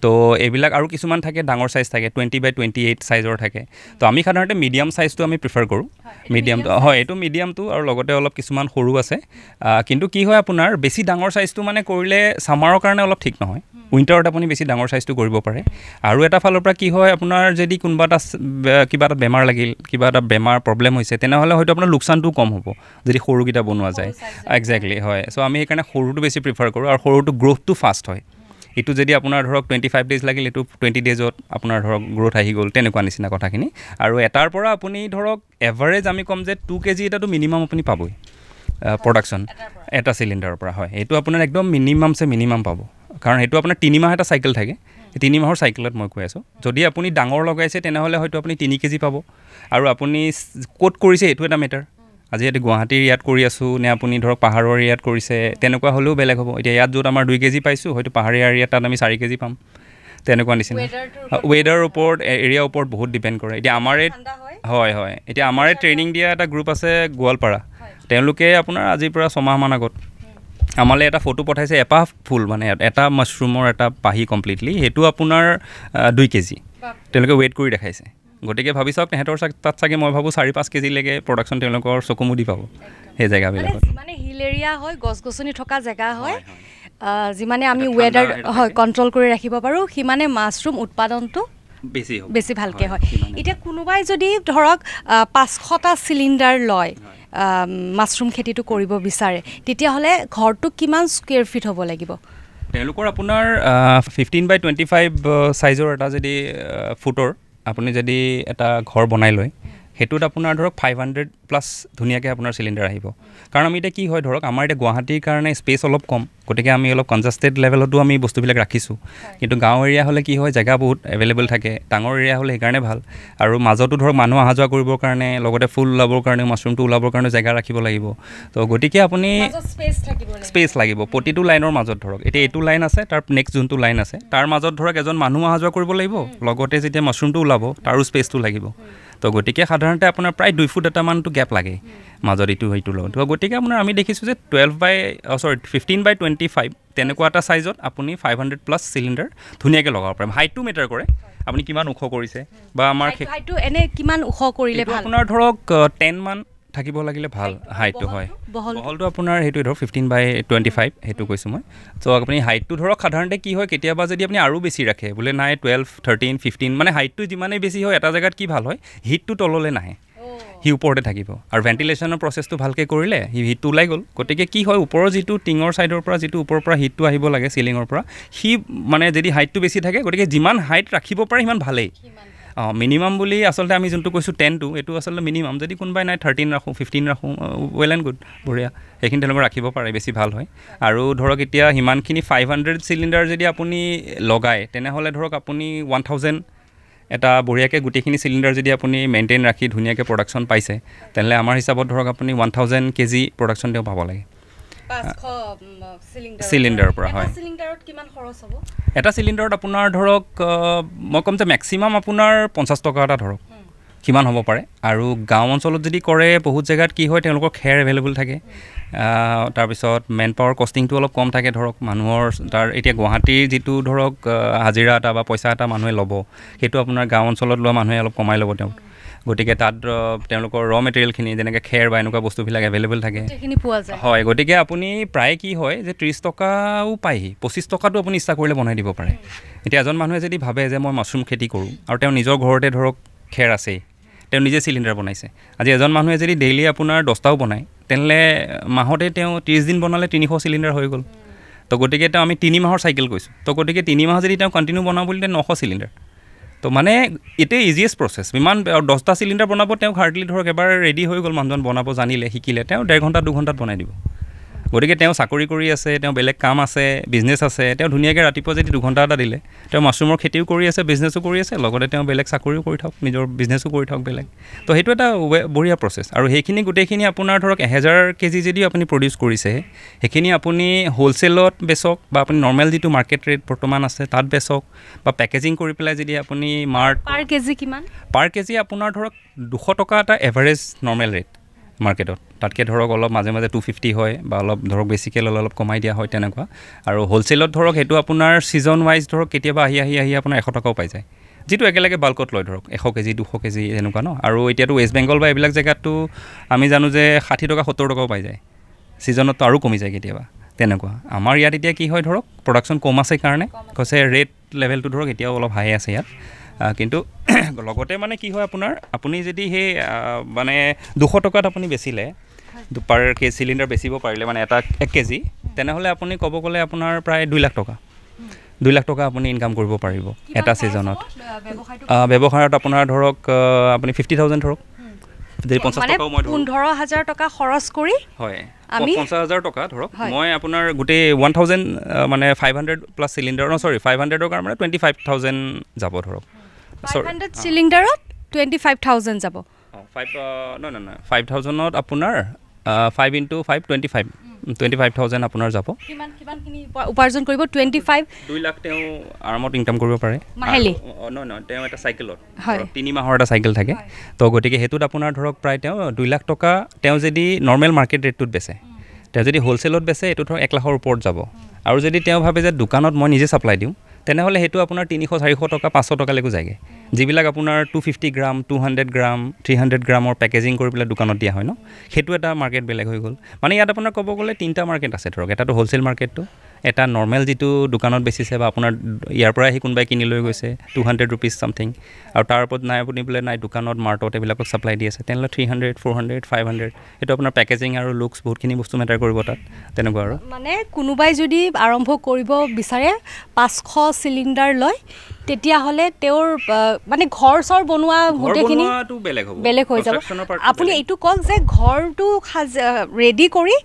Speaker 1: তো এইবিলাক আৰু কিছুমান থাকে ডাঙৰ চাইজ থাকে, 20/28 চাইজৰ থাকে। তো আমি সাধাৰণতে মিডিয়াম চাইজটো আমি প্ৰিফাৰ কৰোঁ। মিডিয়ামটো হয়, এইটো মিডিয়ামটো, আৰু লগতে অলপ কিছুমান সৰু আছে। কিন্তু কি হয় আপোনাৰ বেছি ডাঙৰ চাইজটো মানে কৰিলে ছামাৰৰ কাৰণে অলপ ঠিক নহয়। উইণ্টাৰত আপুনি বেছি ডাঙৰ চাইজটো কৰিব পাৰে। আৰু এটা ফালৰ পৰা কি হয়, আপোনাৰ যদি কোনোবা এটা কিবা এটা বেমাৰ লাগিল, কিবা এটা বেমাৰ প্ৰব্লেম হৈছে, তেনেহ'লে হয়তো আপোনাৰ লোকচানটোও কম হ'ব যদি সৰুকেইটা বনোৱা যায়। একজেক্টলি হয়। চ' আমি সেইকাৰণে সৰুটো বেছি প্ৰিফাৰ কৰোঁ, আৰু সৰুটো গ্ৰ'থটো ফাষ্ট হয়। এইটো যদি আপোনাৰ ধৰক 25 days লাগিল, এইটো 20 daysত আপোনাৰ ধৰক গ্ৰ'থ আহি গ'ল, তেনেকুৱা নিচিনা কথাখিনি। আৰু এটাৰ পৰা আপুনি ধৰক এভাৰেজ আমি ক'ম যে 2 kg এটাতো মিনিমাম আপুনি পাবই প্ৰডাকশ্যন এটা চিলিণ্ডাৰৰ পৰা। হয়, এইটো আপোনাৰ একদম মিনিমাম পাব, কাৰণ সেইটো আপোনাৰ 3 মাহ এটা চাইকেল থাকে। 3 মাহৰ চাইকেলত মই কৈ আছোঁ। যদি আপুনি ডাঙৰ লগাইছে তেনেহ'লে হয়তো আপুনি 3 kg পাব। আৰু আপুনি ক'ত কৰিছে এইটো এটা মেটাৰ। আজি ইয়াতে গুৱাহাটীৰ ইয়াত কৰি আছোঁ নে আপুনি ধৰক পাহাৰৰ এৰিয়াত কৰিছে, তেনেকুৱা হ'লেও বেলেগ হ'ব। এতিয়া ইয়াত য'ত আমাৰ 2 kg পাইছোঁ, হয়তো পাহাৰীয়া এৰিয়াত তাত আমি 4 kg পাম, তেনেকুৱা নিচিনা। ৱেডাৰৰ ওপৰত, এৰিয়াৰ ওপৰত বহুত ডিপেণ্ড কৰে। এতিয়া আমাৰে হয় এতিয়া আমাৰে ট্ৰেইনিং দিয়া এটা গ্ৰুপ আছে গোৱালপাৰা। তেওঁলোকে আপোনাৰ আজিৰ পৰা 6 মাহমান আগত আমালৈ এটা ফটো পঠাইছে, এপাহ ফুল মানে এটা মাছৰুমৰ এটা পাহি কমপ্লিটলি, সেইটো আপোনাৰ 2 kg তেওঁলোকে ৱেইট কৰি দেখাইছে। গতিকে ভাবি চাওক, তেহেঁতৰ তাত চাগে মই ভাবোঁ 4-5 kgলৈকে প্ৰডাকশ্যন তেওঁলোকৰ চকুমুদি পাব সেই জেগাবিলাকত।
Speaker 2: মানে হিল এৰিয়া হয়, গছ গছনি থকা জেগা হয়, যিমানে আমি ৱেডাৰ হয় কণ্ট্ৰল কৰি ৰাখিব পাৰোঁ, সিমানে মাছৰুম উৎপাদনটো বেছি ভালকৈ হয়। এতিয়া কোনোবাই যদি ধৰক 500টা চিলিণ্ডাৰ লয়, মাছৰুম খেতিটো কৰিব বিচাৰে, তেতিয়াহ'লে ঘৰটো কিমান স্কুৱেৰ ফিট হ'ব লাগিব?
Speaker 1: তেওঁলোকৰ আপোনাৰ 15/25 চাইজৰ এটা যদি ফুটৰ আপুনি যদি এটা ঘৰ বনাই লয়, সেইটোত আপোনাৰ ধৰক 500+ ধুনীয়াকৈ আপোনাৰ চিলিণ্ডাৰ আহিব। কাৰণ আমি এতিয়া কি হয় ধৰক আমাৰ এতিয়া গুৱাহাটীৰ কাৰণে স্পেচ অলপ কম, গতিকে আমি অলপ কনজাষ্টেড লেভেলতো আমি বস্তুবিলাক ৰাখিছোঁ কিন্তু গাঁও এৰিয়া হ'লে কি হয় জেগা বহুত এভেইলেবল থাকে ডাঙৰ এৰিয়া হ'লে সেইকাৰণে ভাল আৰু মাজতো ধৰক মানুহ অহা যোৱা কৰিবৰ কাৰণে লগতে ফুল ওলাবৰ কাৰণে মাছৰুমটো ওলাবৰ কাৰণে জেগা ৰাখিব লাগিব তো গতিকে আপুনি স্পেচ লাগিব প্ৰতিটো লাইনৰ মাজত ধৰক এতিয়া এইটো লাইন আছে তাৰ নেক্সট যোনটো লাইন আছে তাৰ মাজত ধৰক এজন মানুহ অহা যোৱা কৰিব লাগিব লগতে যেতিয়া মাছৰুমটো ওলাব তাৰো স্পেচটো লাগিব তো গতিকে সাধাৰণতে আপোনাৰ প্ৰায় 2 ফুট এটামানটো গেপ লাগে মাজত ইটো সেইটোৰ লগত তো গতিকে আপোনাৰ আমি দেখিছোঁ যে 15/25 তেনেকুৱা এটা চাইজত আপুনি 500+ চিলিণ্ডাৰ ধুনীয়াকৈ লগাব পাৰে হাইটটো মেটাৰ কৰে আপুনি কিমান ওখ কৰিছে বা আমাৰ
Speaker 2: হাইটটো এনে কিমান ওখ কৰিলে ভাল
Speaker 1: আপোনাৰ ধৰক 10 মান থাকিব লাগিলে ভাল হাইটটো হয় বহলটো আপোনাৰ সেইটো ধৰক 15/25 সেইটো কৈছোঁ মই তো আপুনি হাইটটো ধৰক সাধাৰণতে কি হয় কেতিয়াবা যদি আপুনি আৰু বেছি ৰাখে বোলে নাই 12, 13, 15 মানে হাইটটো যিমানেই বেছি হয় এটা জেগাত কি ভাল হয় হিটটো তললৈ নাহে সি ওপৰতে থাকিব আৰু ভেণ্টিলেশ্যনৰ প্ৰচেছটো ভালকৈ কৰিলে সি হিটটো ওলাই গ'ল গতিকে কি হয় ওপৰৰ যিটো টিঙৰ ছাইডৰ পৰা যিটো ওপৰৰ পৰা হিটটো আহিব লাগে চিলিঙৰ পৰা সি মানে যদি হাইটটো বেছি থাকে গতিকে যিমান হাইট ৰাখিব পাৰে সিমান ভালেই মিনিমাম বুলি আচলতে আমি যোনটো কৈছোঁ 10টো এইটো আচলতে মিনিমাম যদি কোনোবাই নাই 13 ৰাখোঁ 15 ৰাখোঁ ৱেল এণ্ড গুড বঢ়িয়া সেইখিনি তেওঁলোকে ৰাখিব পাৰে বেছি ভাল হয় আৰু ধৰক এতিয়া সিমানখিনি 500 চিলিণ্ডাৰ যদি আপুনি লগায় তেনেহ'লে ধৰক আপুনি 1000 এটা বঢ়িয়াকৈ গোটেইখিনি চিলিণ্ডাৰ যদি আপুনি মেইনটেইন ৰাখি ধুনীয়াকৈ প্ৰডাকশ্যন পাইছে তেনেহ'লে আমাৰ হিচাপত ধৰক আপুনি 1000 কেজি প্ৰডাকশ্যন তেওঁ পাব লাগে চিলিণ্ডাৰৰ পৰা হয় এটা চিলিণ্ডাৰত আপোনাৰ ধৰক মই ক'ম যে মেক্সিমাম আপোনাৰ 50 টকা এটা ধৰক কিমান হ'ব পাৰে আৰু গাঁও অঞ্চলত যদি কৰে বহুত জেগাত কি হয় তেওঁলোকৰ খেৰ এভেইলেবল থাকে তাৰপিছত মেন পাৱাৰ কষ্টিংটো অলপ কম থাকে ধৰক মানুহৰ তাৰ এতিয়া গুৱাহাটীৰ যিটো ধৰক হাজিৰা এটা বা পইচা এটা মানুহে ল'ব সেইটো আপোনাৰ গাঁও অঞ্চলত লোৱা মানুহে অলপ কমাই ল'ব তেওঁ গতিকে তাত তেওঁলোকৰ ৰ মেটেৰিয়েলখিনি যেনেকৈ খেৰ বা এনেকুৱা বস্তুবিলাক এভেইলেবল থাকে হয় গতিকে আপুনি প্ৰায় কি হয় যে 30 টকাও পায়হি 25 টকাটো আপুনি ইচ্ছা কৰিলে বনাই দিব পাৰে এতিয়া এজন মানুহে যদি ভাবে যে মই মাছৰুম খেতি কৰোঁ আৰু তেওঁ নিজৰ ঘৰতে ধৰক খেৰ আছেই তেওঁ নিজে চিলিণ্ডাৰ বনাইছে আজি এজন মানুহে যদি ডেইলি আপোনাৰ 10টাও বনায় তেনেহ'লে মাহতে তেওঁ 30 দিন বনালে 300 চিলিণ্ডাৰ হৈ গ'ল তো গতিকে তেওঁ আমি 3 মাহৰ চাইকেল কৈছোঁ তো গতিকে 3 মাহ যদি তেওঁ কণ্টিনিউ বনাওঁ বুলি 900 চিলিণ্ডাৰ তো মানে এইটোৱে ইজিয়েষ্ট প্ৰচেছ ইমান 10টা চিলিণ্ডাৰ বনাব তেওঁ হাৰ্ডলি ধৰক এবাৰ ৰেডি হৈ গ'ল মানুহজন বনাব জানিলে শিকিলে তেওঁ 1.5 ঘণ্টা 2 ঘণ্টাত বনাই দিব গতিকে তেওঁ চাকৰি কৰি আছে তেওঁ বেলেগ কাম আছে বিজনেছ আছে তেওঁ ধুনীয়াকৈ ৰাতিপুৱা যদি 2 ঘণ্টা এটা দিলে তেওঁ মাছৰুমৰ খেতিও কৰি আছে বিজনেছো কৰি আছে লগতে তেওঁ বেলেগ চাকৰিও কৰি থাকক নিজৰ বিজনেছো কৰি থাকক বেলেগ তো সেইটো এটা বঢ়িয়া প্ৰচেছ আৰু সেইখিনি গোটেইখিনি আপোনাৰ ধৰক 1000 কেজি যদি আপুনি প্ৰডিউচ কৰিছে সেইখিনি আপুনি হ'লচেলত বেচক বা আপুনি নৰ্মেল যিটো মাৰ্কেট ৰেট বৰ্তমান আছে তাত বেচক বা পেকেজিং কৰি পেলাই যদি আপুনি পাৰ কেজি আপোনাৰ ধৰক 200 টকা এটা এভাৰেজ নৰ্মেল ৰেট মাৰ্কেটত তাতকৈ ধৰক অলপ মাজে মাজে 250 হয় বা অলপ ধৰক বেছিকৈ ল'লে অলপ কমাই দিয়া হয় তেনেকুৱা আৰু হ'লচেলত ধৰক সেইটো আপোনাৰ ছিজন ৱাইজ ধৰক কেতিয়াবা আহি আপোনাৰ 100 টকাও পাই যায় যিটো একেলগে বাল্কত লয় ধৰক 100 কেজি 200 কেজি এনেকুৱা ন আৰু এতিয়াতো ৱেষ্ট বেংগল বা এইবিলাক জেগাততো আমি জানো যে 60 টকা 70 টকাও পাই যায় ছিজনততো আৰু কমি যায় কেতিয়াবা তেনেকুৱা আমাৰ ইয়াত এতিয়া কি হয় ধৰক প্ৰডাকশ্যন কম আছে কাৰণে কৈছে ৰেট লেভেলটো ধৰক এতিয়াও অলপ হাই আছে ইয়াত কিন্তু লগতে মানে কি হয় আপোনাৰ আপুনি যদি সেই মানে 200 টকাত আপুনি বেচিলে পাৰ কেজি চিলিণ্ডাৰ বেচিব পাৰিলে মানে এটা 1 কেজি তেনেহ'লে আপুনি ক'ব গ'লে আপোনাৰ প্ৰায় 2 লাখ টকা 2 লাখ টকা আপুনি ইনকাম কৰিব পাৰিব এটা ছিজনত ব্যৱসায়ত আপোনাৰ ধৰক আপুনি 50,000 ধৰক যদি 50 টকাও মই
Speaker 2: 15,000 টকা খৰচ কৰি
Speaker 1: হয় আমি 50,000 টকা ধৰক মই আপোনাৰ গোটেই 1000 মানে 500+ চিলিণ্ডাৰ 500 টকাৰ মানে 25,000 যাব ধৰক
Speaker 2: 500 চিলিণ্ডাৰত 25,000 যাব
Speaker 1: 5,000ত আপোনাৰ 5 × 5 25,000 আপোনাৰ যাব
Speaker 2: কিমানখিনি উপাৰ্জন কৰিব 2
Speaker 1: লাখ তেওঁ আৰামত ইনকাম কৰিব পাৰে
Speaker 2: মাহেলি
Speaker 1: তেওঁ এটা চাইকেলত 3 মাহৰ এটা চাইকেল থাকে তো গতিকে সেইটোত আপোনাৰ ধৰক প্ৰায় তেওঁ 2 লাখ টকা তেওঁ যদি নৰ্মেল মাৰ্কেট ৰেটটোত বেচে তেওঁ যদি হ'লচেলত বেচে এইটো ধৰক 1 লাখৰ ওপৰত যাব আৰু যদি তেওঁ ভাবে যে দোকানত মই নিজে ছাপ্লাই দিওঁ তেনেহ'লে সেইটো আপোনাৰ 300-400 টকা 500 টকালৈকে যায়গৈ যিবিলাক আপোনাৰ 250 গ্ৰাম 200 গ্ৰাম 300 গ্ৰামৰ পেকেজিং কৰি পেলাই দোকানত দিয়া হয় ন সেইটো এটা মাৰ্কেট বেলেগ হৈ গ'ল মানে ইয়াত আপোনাৰ ক'ব গ'লে 3টা মাৰ্কেট আছে ধৰক এটাটো হ'লচেল মাৰ্কেটটো এটা নৰ্মেল যিটো দোকানত বেচিছে বা আপোনাৰ ইয়াৰ পৰা আহি কোনোবাই কিনি লৈ গৈছে 200 ৰুপিজ চামথিং আৰু তাৰ ওপৰত নাই আপুনি বোলে নাই দোকানত মাৰ্টত এইবিলাকক ছাপ্লাই দি আছে তেনেহ'লে 300 400 500 এইটো আপোনাৰ পেকেজিং আৰু লুকছ বহুতখিনি বস্তু মেটাৰ কৰিব তাত তেনেকুৱা আৰু
Speaker 2: মানে কোনোবাই যদি আৰম্ভ কৰিব বিচাৰে 500 চিলিণ্ডাৰ লয় তেতিয়াহ'লে তেওঁৰ মানে ঘৰ চৰ বনোৱা গোটেইখিনি বেলেগ হৈ যাব আপুনি এইটো কওক যে ঘৰটো ৰেডি কৰি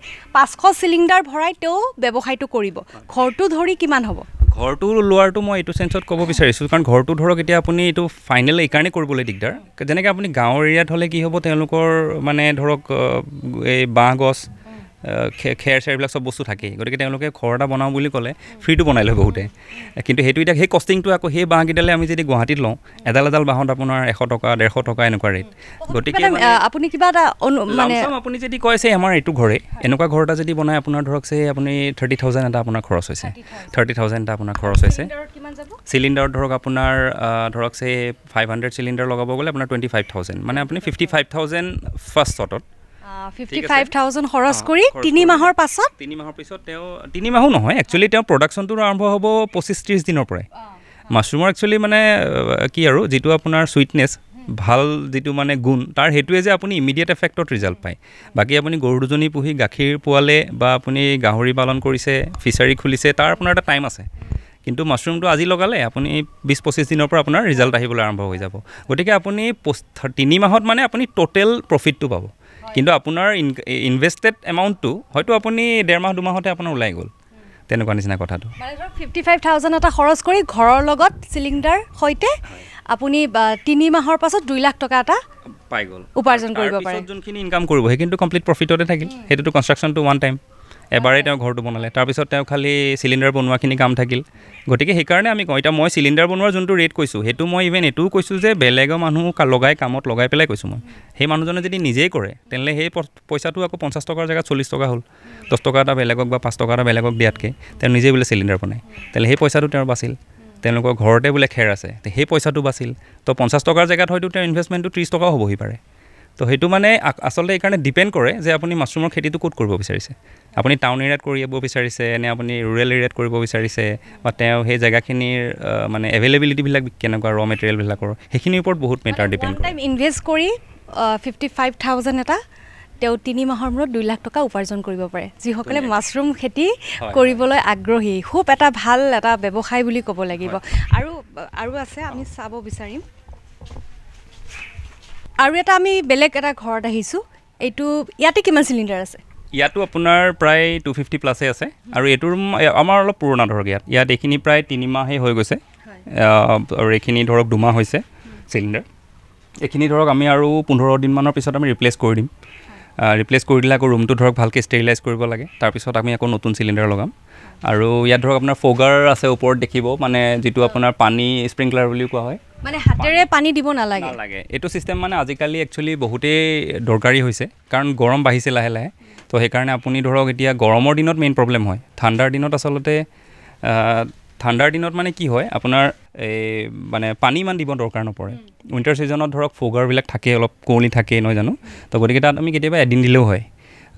Speaker 2: 500 চিলিণ্ডাৰ ভৰাই তেওঁ ব্যৱসায়টো কৰিব ঘৰটো ধৰি কিমান হ'ব
Speaker 1: ঘৰটো লোৱাৰটো মই এইটো চেঞ্চত ক'ব বিচাৰিছোঁ কাৰণ ঘৰটো ধৰক এতিয়া আপুনি এইটো ফাইনেল এইকাৰণে কৰিবলৈ দিগদাৰ যেনেকৈ আপুনি গাঁৱৰ এৰিয়াত হ'লে কি হ'ব তেওঁলোকৰ মানে ধৰক এই বাঁহ গছ খেৰ চেৰবিলাক চব বস্তু থাকেই গতিকে তেওঁলোকে ঘৰ এটা বনাওঁ বুলি ক'লে ফ্ৰীটো বনাই লয় বহুতে কিন্তু সেইটো এতিয়া সেই কষ্টিংটো আকৌ সেই বাঁহকেইডালে আমি যদি গুৱাহাটীত লওঁ এডাল বাঁহত আপোনাৰ 100 টকা 150 টকা এনেকুৱা ৰেট গতিকে
Speaker 2: আপুনি কিবা এটা মানে
Speaker 1: আপুনি যদি কয় যে আমাৰ এইটো ঘৰে এনেকুৱা ঘৰ এটা যদি বনায় আপোনাৰ ধৰক যে আপুনি 30,000 এটা আপোনাৰ খৰচ হৈছে 30,000 এটা আপোনাৰ খৰচ হৈছে চিলিণ্ডাৰত ধৰক আপোনাৰ ধৰক যে 500 চিলিণ্ডাৰ লগাব গ'লে আপোনাৰ 25,000 মানে আপুনি 55,000 ফাৰ্ষ্ট শ্বটত
Speaker 2: 55,000 খৰচ কৰি 3 মাহৰ পিছত
Speaker 1: তেওঁ 3 মাহো নহয় একচুৱেলি তেওঁ প্ৰডাকশ্যনটো আৰম্ভ হ'ব 25-30 দিনৰ পৰাই মাছৰুমৰ একচুৱেলি মানে কি আৰু যিটো আপোনাৰ চুইটনেছ ভাল যিটো মানে গুণ তাৰ সেইটোৱে যে আপুনি ইমিডিয়েট এফেক্টত ৰিজাল্ট পায় বাকী আপুনি গৰু দুজনী পুহি গাখীৰ পোৱালে বা আপুনি গাহৰি পালন কৰিছে ফিচাৰী খুলিছে তাৰ আপোনাৰ এটা টাইম আছে কিন্তু মাছৰুমটো আজি লগালে আপুনি 20-25 দিনৰ পৰা আপোনাৰ ৰিজাল্ট আহিবলৈ আৰম্ভ হৈ যাব গতিকে আপুনি 3 মাহত মানে আপুনি টোটেল প্ৰফিটটো পাব কিন্তু আপোনাৰ ইনভেষ্টেড এমাউণ্টটো হয়তো আপুনি 1.5 মাহ 2 মাহতে আপোনাৰ ওলাই গ'ল তেনেকুৱা নিচিনা কথাটো
Speaker 2: মানে ধৰক 55,000 এটা খৰচ কৰি ঘৰৰ লগত চিলিণ্ডাৰ সৈতে আপুনি 3 মাহৰ পাছত 2 লাখ টকা এটা
Speaker 1: পাই গ'ল
Speaker 2: উপাৰ্জন কৰিব পাৰে
Speaker 1: যোনখিনি ইনকাম কৰিব সেই কিন্তু কমপ্লিট প্ৰফিটতে থাকিল সেইটোতো কনষ্ট্ৰাকশ্যনটো ওৱান টাইম এবাৰেই তেওঁ ঘৰটো বনালে তাৰপিছত তেওঁ খালি চিলিণ্ডাৰ বনোৱাখিনি কাম থাকিল গতিকে সেইকাৰণে আমি কওঁ এতিয়া মই চিলিণ্ডাৰ বনোৱাৰ যোনটো ৰেট কৈছোঁ সেইটো মই ইভেন এইটোও কৈছোঁ যে বেলেগৰ মানুহ লগাই কামত লগাই পেলাই কৈছোঁ মই সেই মানুহজনে যদি নিজেই কৰে তেনেহ'লে সেই পইচাটো আকৌ 50 টকাৰ জেগাত 40 টকা হ'ল 10 টকা এটা বেলেগক বা 5 টকা এটা বেলেগক দিয়াতকৈ তেওঁ নিজেই বোলে চিলিণ্ডাৰ বনায় তেনেহ'লে সেই পইচাটো তেওঁৰ বাচিল তেওঁলোকৰ ঘৰতে বোলে খেৰ আছে সেই পইচাটো বাচিল তো 50 টকাৰ জেগাত হয়তো তেওঁৰ ইনভেষ্টমেণ্টটো 30 টকাও হ'বহি পাৰে তো সেইটো মানে আচলতে এইকাৰণে ডিপেণ্ড কৰে যে আপুনি মাছৰুমৰ খেতিটো ক'ত কৰিব বিচাৰিছে আপুনি টাউন এৰিয়াত কৰিব বিচাৰিছে নে আপুনি ৰুৰেল এৰিয়াত কৰিব বিচাৰিছে বা তেওঁ সেই জেগাখিনিৰ মানে এভেইলেবিলিটিবিলাক কেনেকুৱা ৰ মেটেৰিয়েলবিলাকৰ সেইখিনিৰ ওপৰত বহুত মেটাৰ ডিপেণ্ড কৰে
Speaker 2: ইনভেষ্ট কৰি 55,000 এটা তেওঁ 3 মাহৰ মূৰত 2 লাখ টকা উপাৰ্জন কৰিব পাৰে যিসকলে মাছৰুম খেতি কৰিবলৈ আগ্ৰহী খুব এটা ভাল এটা ব্যৱসায় বুলি ক'ব লাগিব আৰু আছে আমি চাব বিচাৰিম আৰু এটা আমি বেলেগ এটা ঘৰত আহিছোঁ এইটো ইয়াতে কিমান চিলিণ্ডাৰ আছে
Speaker 1: ইয়াতো আপোনাৰ প্ৰায় 250 প্লাছে আছে আৰু এইটোৰ আমাৰ অলপ পুৰণা ধৰক ইয়াত এইখিনি প্ৰায় 3 মাহেই হৈ গৈছে আৰু এইখিনি ধৰক 2 মাহ হৈছে চিলিণ্ডাৰ এইখিনি ধৰক আমি আৰু 15 দিনমানৰ পিছত আমি ৰিপ্লেচ কৰি দিম ৰিপ্লেচ কৰি দিলে আকৌ ৰুমটো ধৰক ভালকৈ ষ্টেৰিলাইজ কৰিব লাগে তাৰপিছত আমি আকৌ নতুন চিলিণ্ডাৰ লগাম আৰু ইয়াত ধৰক আপোনাৰ ফগাৰ আছে ওপৰত দেখিব মানে যিটো আপোনাৰ পানী স্প্ৰিংকলাৰ বুলিও কোৱা হয়
Speaker 2: মানে হাতেৰে পানী দিব নালাগে
Speaker 1: এইটো চিষ্টেম মানে আজিকালি একচুৱেলি বহুতেই দৰকাৰী হৈছে কাৰণ গৰম বাঢ়িছে লাহে লাহে তো সেইকাৰণে আপুনি ধৰক এতিয়া গৰমৰ দিনত মেইন প্ৰব্লেম হয় ঠাণ্ডাৰ দিনত আচলতে ঠাণ্ডাৰ দিনত মানে কি হয় আপোনাৰ এই মানে পানী ইমান দিব দৰকাৰ নপৰে উইণ্টাৰ ছিজনত ধৰক ফগাৰবিলাক থাকে অলপ কুঁৱলী থাকে নহয় জানো তো গতিকে তাত আমি কেতিয়াবা এদিন দিলেও হয়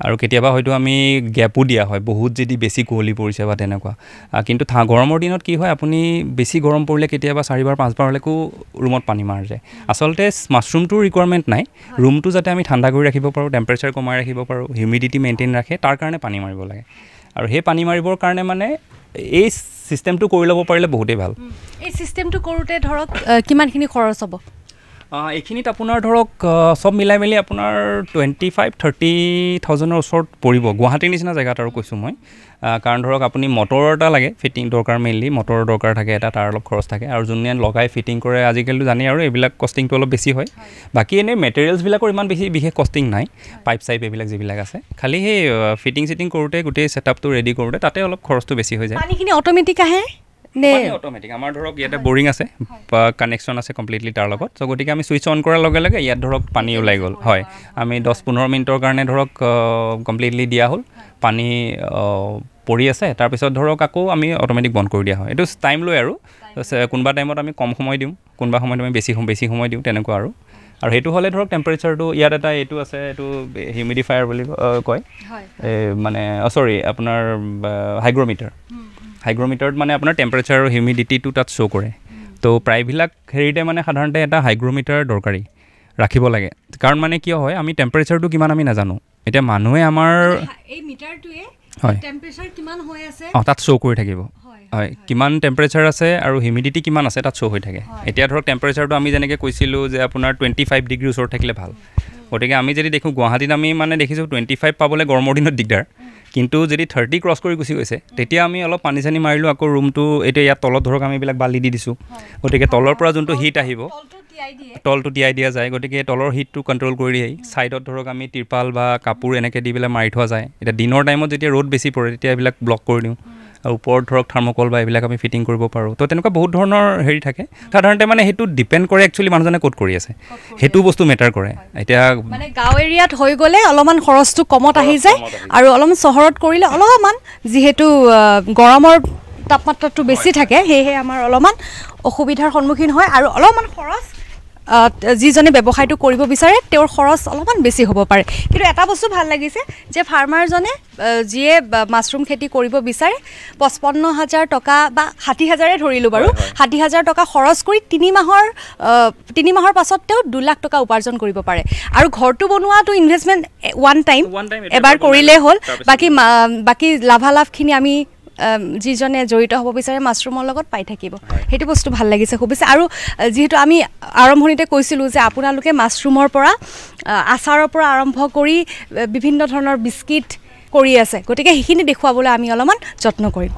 Speaker 1: আৰু কেতিয়াবা হয়তো আমি গেপো দিয়া হয় বহুত যদি বেছি কুঁৱলী পৰিছে বা তেনেকুৱা কিন্তু গৰমৰ দিনত কি হয় আপুনি বেছি গৰম পৰিলে কেতিয়াবা 4বাৰ 5বাৰলৈকো ৰুমত পানী মাৰ যায় আচলতে মাছৰুমটোৰ ৰিকুৱাৰমেণ্ট নাই ৰুমটো যাতে আমি ঠাণ্ডা কৰি ৰাখিব পাৰোঁ টেম্পাৰেচাৰ কমাই ৰাখিব পাৰোঁ হিউমিডিটি মেইনটেইন ৰাখে তাৰ কাৰণে পানী মাৰিব লাগে আৰু সেই পানী মাৰিবৰ কাৰণে মানে এই চিষ্টেমটো কৰি ল'ব পাৰিলে বহুতেই ভাল
Speaker 2: এই চিষ্টেমটো কৰোঁতে ধৰক কিমানখিনি খৰচ হ'ব
Speaker 1: এইখিনিত আপোনাৰ ধৰক চব মিলাই মেলি আপোনাৰ 25-30,000 ওচৰত পৰিব গুৱাহাটীৰ নিচিনা জেগাত আৰু কৈছোঁ মই কাৰণ ধৰক আপুনি মটৰ এটা লাগে ফিটিং দৰকাৰ মেইনলি মটৰৰ দৰকাৰ থাকে এটা তাৰ অলপ খৰচ থাকে আৰু যোনে লগাই ফিটিং কৰে আজিকালিতো জানেই আৰু এইবিলাক কষ্টিংটো অলপ বেছি হয় বাকী এনেই মেটেৰিয়েলছবিলাকৰ ইমান বিশেষ কষ্টিং নাই পাইপ চাইপ এইবিলাক যিবিলাক আছে খালি সেই ফিটিং চিটিং কৰোঁতে গোটেই ছেটআপটো ৰেডি কৰোঁতে তাতে অলপ খৰচটো বেছি হৈ যায়
Speaker 2: পানীখিনি অট'মেটিক আহে নে
Speaker 1: অট'মেটিক আমাৰ ধৰক ইয়াতে বৰিং আছে বা কানেকশ্যন আছে কমপ্লিটলি তাৰ লগত চ' গতিকে আমি ছুইচ অন কৰাৰ লগে লগে ইয়াত ধৰক পানী ওলাই গ'ল হয় আমি 10-15 মিনিটৰ কাৰণে ধৰক কমপ্লিটলি দিয়া হ'ল পানী পৰি আছে তাৰপিছত ধৰক আকৌ আমি অট'মেটিক বন্ধ কৰি দিয়া হয় এইটো টাইম লৈ আৰু কোনোবা টাইমত আমি কম সময় দিওঁ কোনোবা সময়ত আমি বেছি সময় দিওঁ তেনেকুৱা আৰু সেইটো হ'লে ধৰক টেম্পাৰেচাৰটো ইয়াত এটা এইটো আছে এইটো হিউমিডিফায়াৰ বুলি কয় মানে চৰি আপোনাৰ হাইগ্ৰমিটাৰত মানে আপোনাৰ টেম্পাৰেচাৰ আৰু হিউমিডিটিটো তাত শ্ব' কৰে তো প্ৰায়বিলাক হেৰিতে মানে সাধাৰণতে এটা হাইগ্ৰমিটাৰ দৰকাৰী ৰাখিব লাগে কাৰণ মানে কিয় হয় আমি টেম্পাৰেচাৰটো কিমান আমি নাজানো এতিয়া মানুহে আমাৰ
Speaker 2: এই মিটাৰটোৱে
Speaker 1: হয়
Speaker 2: টেম্পাৰেচাৰ কিমান হৈ আছে
Speaker 1: তাত শ্ব' কৰি থাকিব হয় কিমান টেম্পাৰেচাৰ আছে আৰু হিউমিডিটি কিমান আছে তাত শ্ব' হৈ থাকে এতিয়া ধৰক টেম্পাৰেচাৰটো আমি যেনেকৈ কৈছিলোঁ যে আপোনাৰ 25 ডিগ্ৰী ওচৰত থাকিলে ভাল গতিকে আমি যদি দেখোঁ গুৱাহাটীত আমি মানে দেখিছোঁ 25 পাবলৈ গৰমৰ দিনত দিগদাৰ কিন্তু যদি 30 ক্ৰছ কৰি গুচি গৈছে তেতিয়া আমি অলপ পানী চানী মাৰিলোঁ আকৌ ৰুমটো এতিয়া ইয়াত তলত ধৰক আমি এইবিলাক বালি দি দিছোঁ গতিকে তলৰ পৰা যোনটো হিট আহিব তলটো তিয়াই দিয়া যায় গতিকে তলৰ হিটটো কণ্ট্ৰল কৰি আহি ছাইডত ধৰক আমি তিৰপাল বা কাপোৰ এনেকৈ দি পেলাই মাৰি থোৱা যায় এতিয়া দিনৰ টাইমত যেতিয়া ৰ'দ বেছি পৰে তেতিয়া এইবিলাক ব্লক কৰি দিওঁ আৰু ওপৰত ধৰক থাৰ্মকল বা এইবিলাক আমি ফিটিং কৰিব পাৰোঁ তো তেনেকুৱা বহুত ধৰণৰ হেৰি থাকে সাধাৰণতে মানে সেইটো ডিপেণ্ড কৰে একচুৱেলি মানুহজনে ক'ত কৰি আছে সেইটো বস্তু মেটাৰ কৰে এতিয়া
Speaker 2: মানে গাঁও এৰিয়াত হৈ গ'লে অলপমান খৰচটো কমত আহি যায় আৰু অলপমান চহৰত কৰিলে অলপমান যিহেতু গৰমৰ তাপমাত্ৰাটো বেছি থাকে সেয়েহে আমাৰ অলপমান অসুবিধাৰ সন্মুখীন হয় আৰু অলপমান খৰচ যিজনে ব্যৱসায়টো কৰিব বিচাৰে তেওঁৰ খৰচ অলপমান বেছি হ'ব পাৰে কিন্তু এটা বস্তু ভাল লাগিছে যে ফাৰ্মাৰজনে যিয়ে মাছৰুম খেতি কৰিব বিচাৰে 55,000 টকা বা 60,000 ধৰিলোঁ বাৰু 60,000 টকা খৰচ কৰি 3 মাহৰ পাছত তেওঁ 2 লাখ টকা উপাৰ্জন কৰিব পাৰে আৰু ঘৰটো বনোৱাটো ইনভেষ্টমেণ্ট ওৱান টাইম এবাৰ কৰিলেই হ'ল বাকী লাভালাভখিনি আমি যিজনে জড়িত হ'ব বিচাৰে মাছৰুমৰ লগত পাই থাকিব সেইটো বস্তু ভাল লাগিছে খুব বেছি আৰু যিহেতু আমি আৰম্ভণিতে কৈছিলোঁ যে আপোনালোকে মাছৰুমৰ পৰা আচাৰৰ পৰা আৰম্ভ কৰি বিভিন্ন ধৰণৰ বিস্কিট কৰি আছে গতিকে সেইখিনি দেখুৱাবলৈ আমি অলপমান যত্ন কৰিম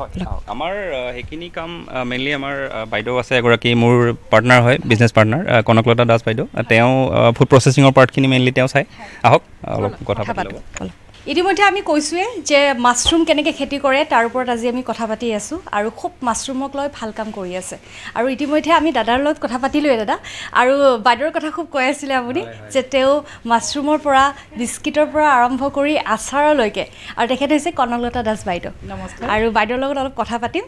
Speaker 1: আমাৰ সেইখিনি কাম মেইনলি আমাৰ বাইদেউ আছে এগৰাকী মোৰ পাৰ্টনাৰ হয় বিজনেছ পাৰ্টনাৰ কনকলতা দাস বাইদেউ তেওঁ ফুড প্ৰচেছিঙৰ পাৰ্টখিনি মেইনলি তেওঁ চাই আহক অলপ কথা পাতি ল'ব
Speaker 2: ইতিমধ্যে আমি কৈছোঁৱে যে মাছৰুম কেনেকৈ খেতি কৰে তাৰ ওপৰত আজি আমি কথা পাতি আছোঁ আৰু খুব মাছৰুমক লৈ ভাল কাম কৰি আছে আৰু ইতিমধ্যে আমি দাদাৰ লগত কথা পাতিলোঁৱে দাদা আৰু বাইদেউৰ কথা খুব কৈ আছিলে আপুনি যে তেওঁ মাছৰুমৰ পৰা বিস্কিটৰ পৰা আৰম্ভ কৰি আচাৰলৈকে আৰু তেখেত হৈছে কনকলতা দাস বাইদেউ
Speaker 3: নমস্কাৰ
Speaker 2: আৰু বাইদেউৰ লগত অলপ কথা পাতিম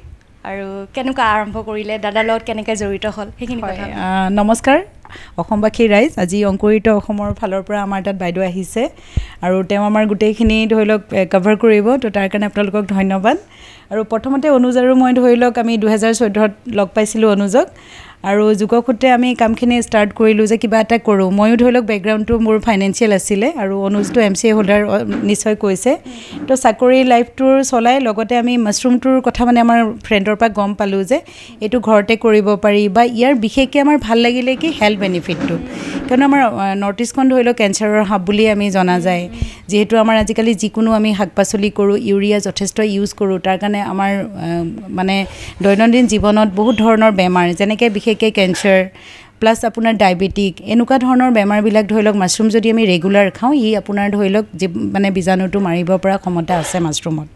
Speaker 2: আৰু কেনেকুৱা আৰম্ভ কৰিলে দাদাৰ লগত কেনেকৈ জড়িত হ'ল সেইখিনি কথা
Speaker 3: নমস্কাৰ অসমবাসী ৰাইজ আজি অংকুৰিত অসমৰ ফালৰ পৰা আমাৰ তাত বাইদেউ আহিছে আৰু তেওঁ আমাৰ গোটেইখিনি ধৰি লওক কভাৰ কৰিব তো তাৰ কাৰণে আপোনালোকক ধন্যবাদ আৰু প্ৰথমতে অনুজ আৰু মই ধৰি লওক আমি 2014ত লগ পাইছিলোঁ অনুজক আৰু যুগসূত্ৰে আমি কামখিনি ষ্টাৰ্ট কৰিলোঁ যে কিবা এটা কৰোঁ ময়ো ধৰি লওক বেকগ্ৰাউণ্ডটো মোৰ ফাইনেন্সিয়েল আছিলে আৰু অনুজটো MCA হোল্ডাৰ নিশ্চয় কৈছে তো চাকৰি লাইফটোৰ চলাই লগতে আমি মাছৰুমটোৰ কথা মানে আমাৰ ফ্ৰেণ্ডৰ পৰা গম পালোঁ যে এইটো ঘৰতে কৰিব পাৰি বা ইয়াৰ বিশেষকৈ আমাৰ ভাল লাগিলে কি হেল্থ বেনিফিটটো কাৰণ আমাৰ নৰ্থ ইষ্টখন ধৰি লওক কেঞ্চাৰৰ হাব বুলি আমি জনা যায় যিহেতু আমাৰ আজিকালি যিকোনো আমি শাক পাচলি কৰোঁ ইউৰিয়া যথেষ্ট ইউজ কৰোঁ তাৰ কাৰণে আমাৰ মানে দৈনন্দিন জীৱনত বহুত ধৰণৰ বেমাৰ যেনেকৈ বিশেষকৈ কেঞ্চাৰ প্লাছ আপোনাৰ ডায়েবেটিক এনেকুৱা ধৰণৰ বেমাৰবিলাক ধৰি লওক মাছৰুম যদি আমি ৰেগুলাৰ খাওঁ ই আপোনাৰ ধৰি লওক মানে বীজাণুটো মাৰিব পৰা ক্ষমতা আছে মাছৰুমত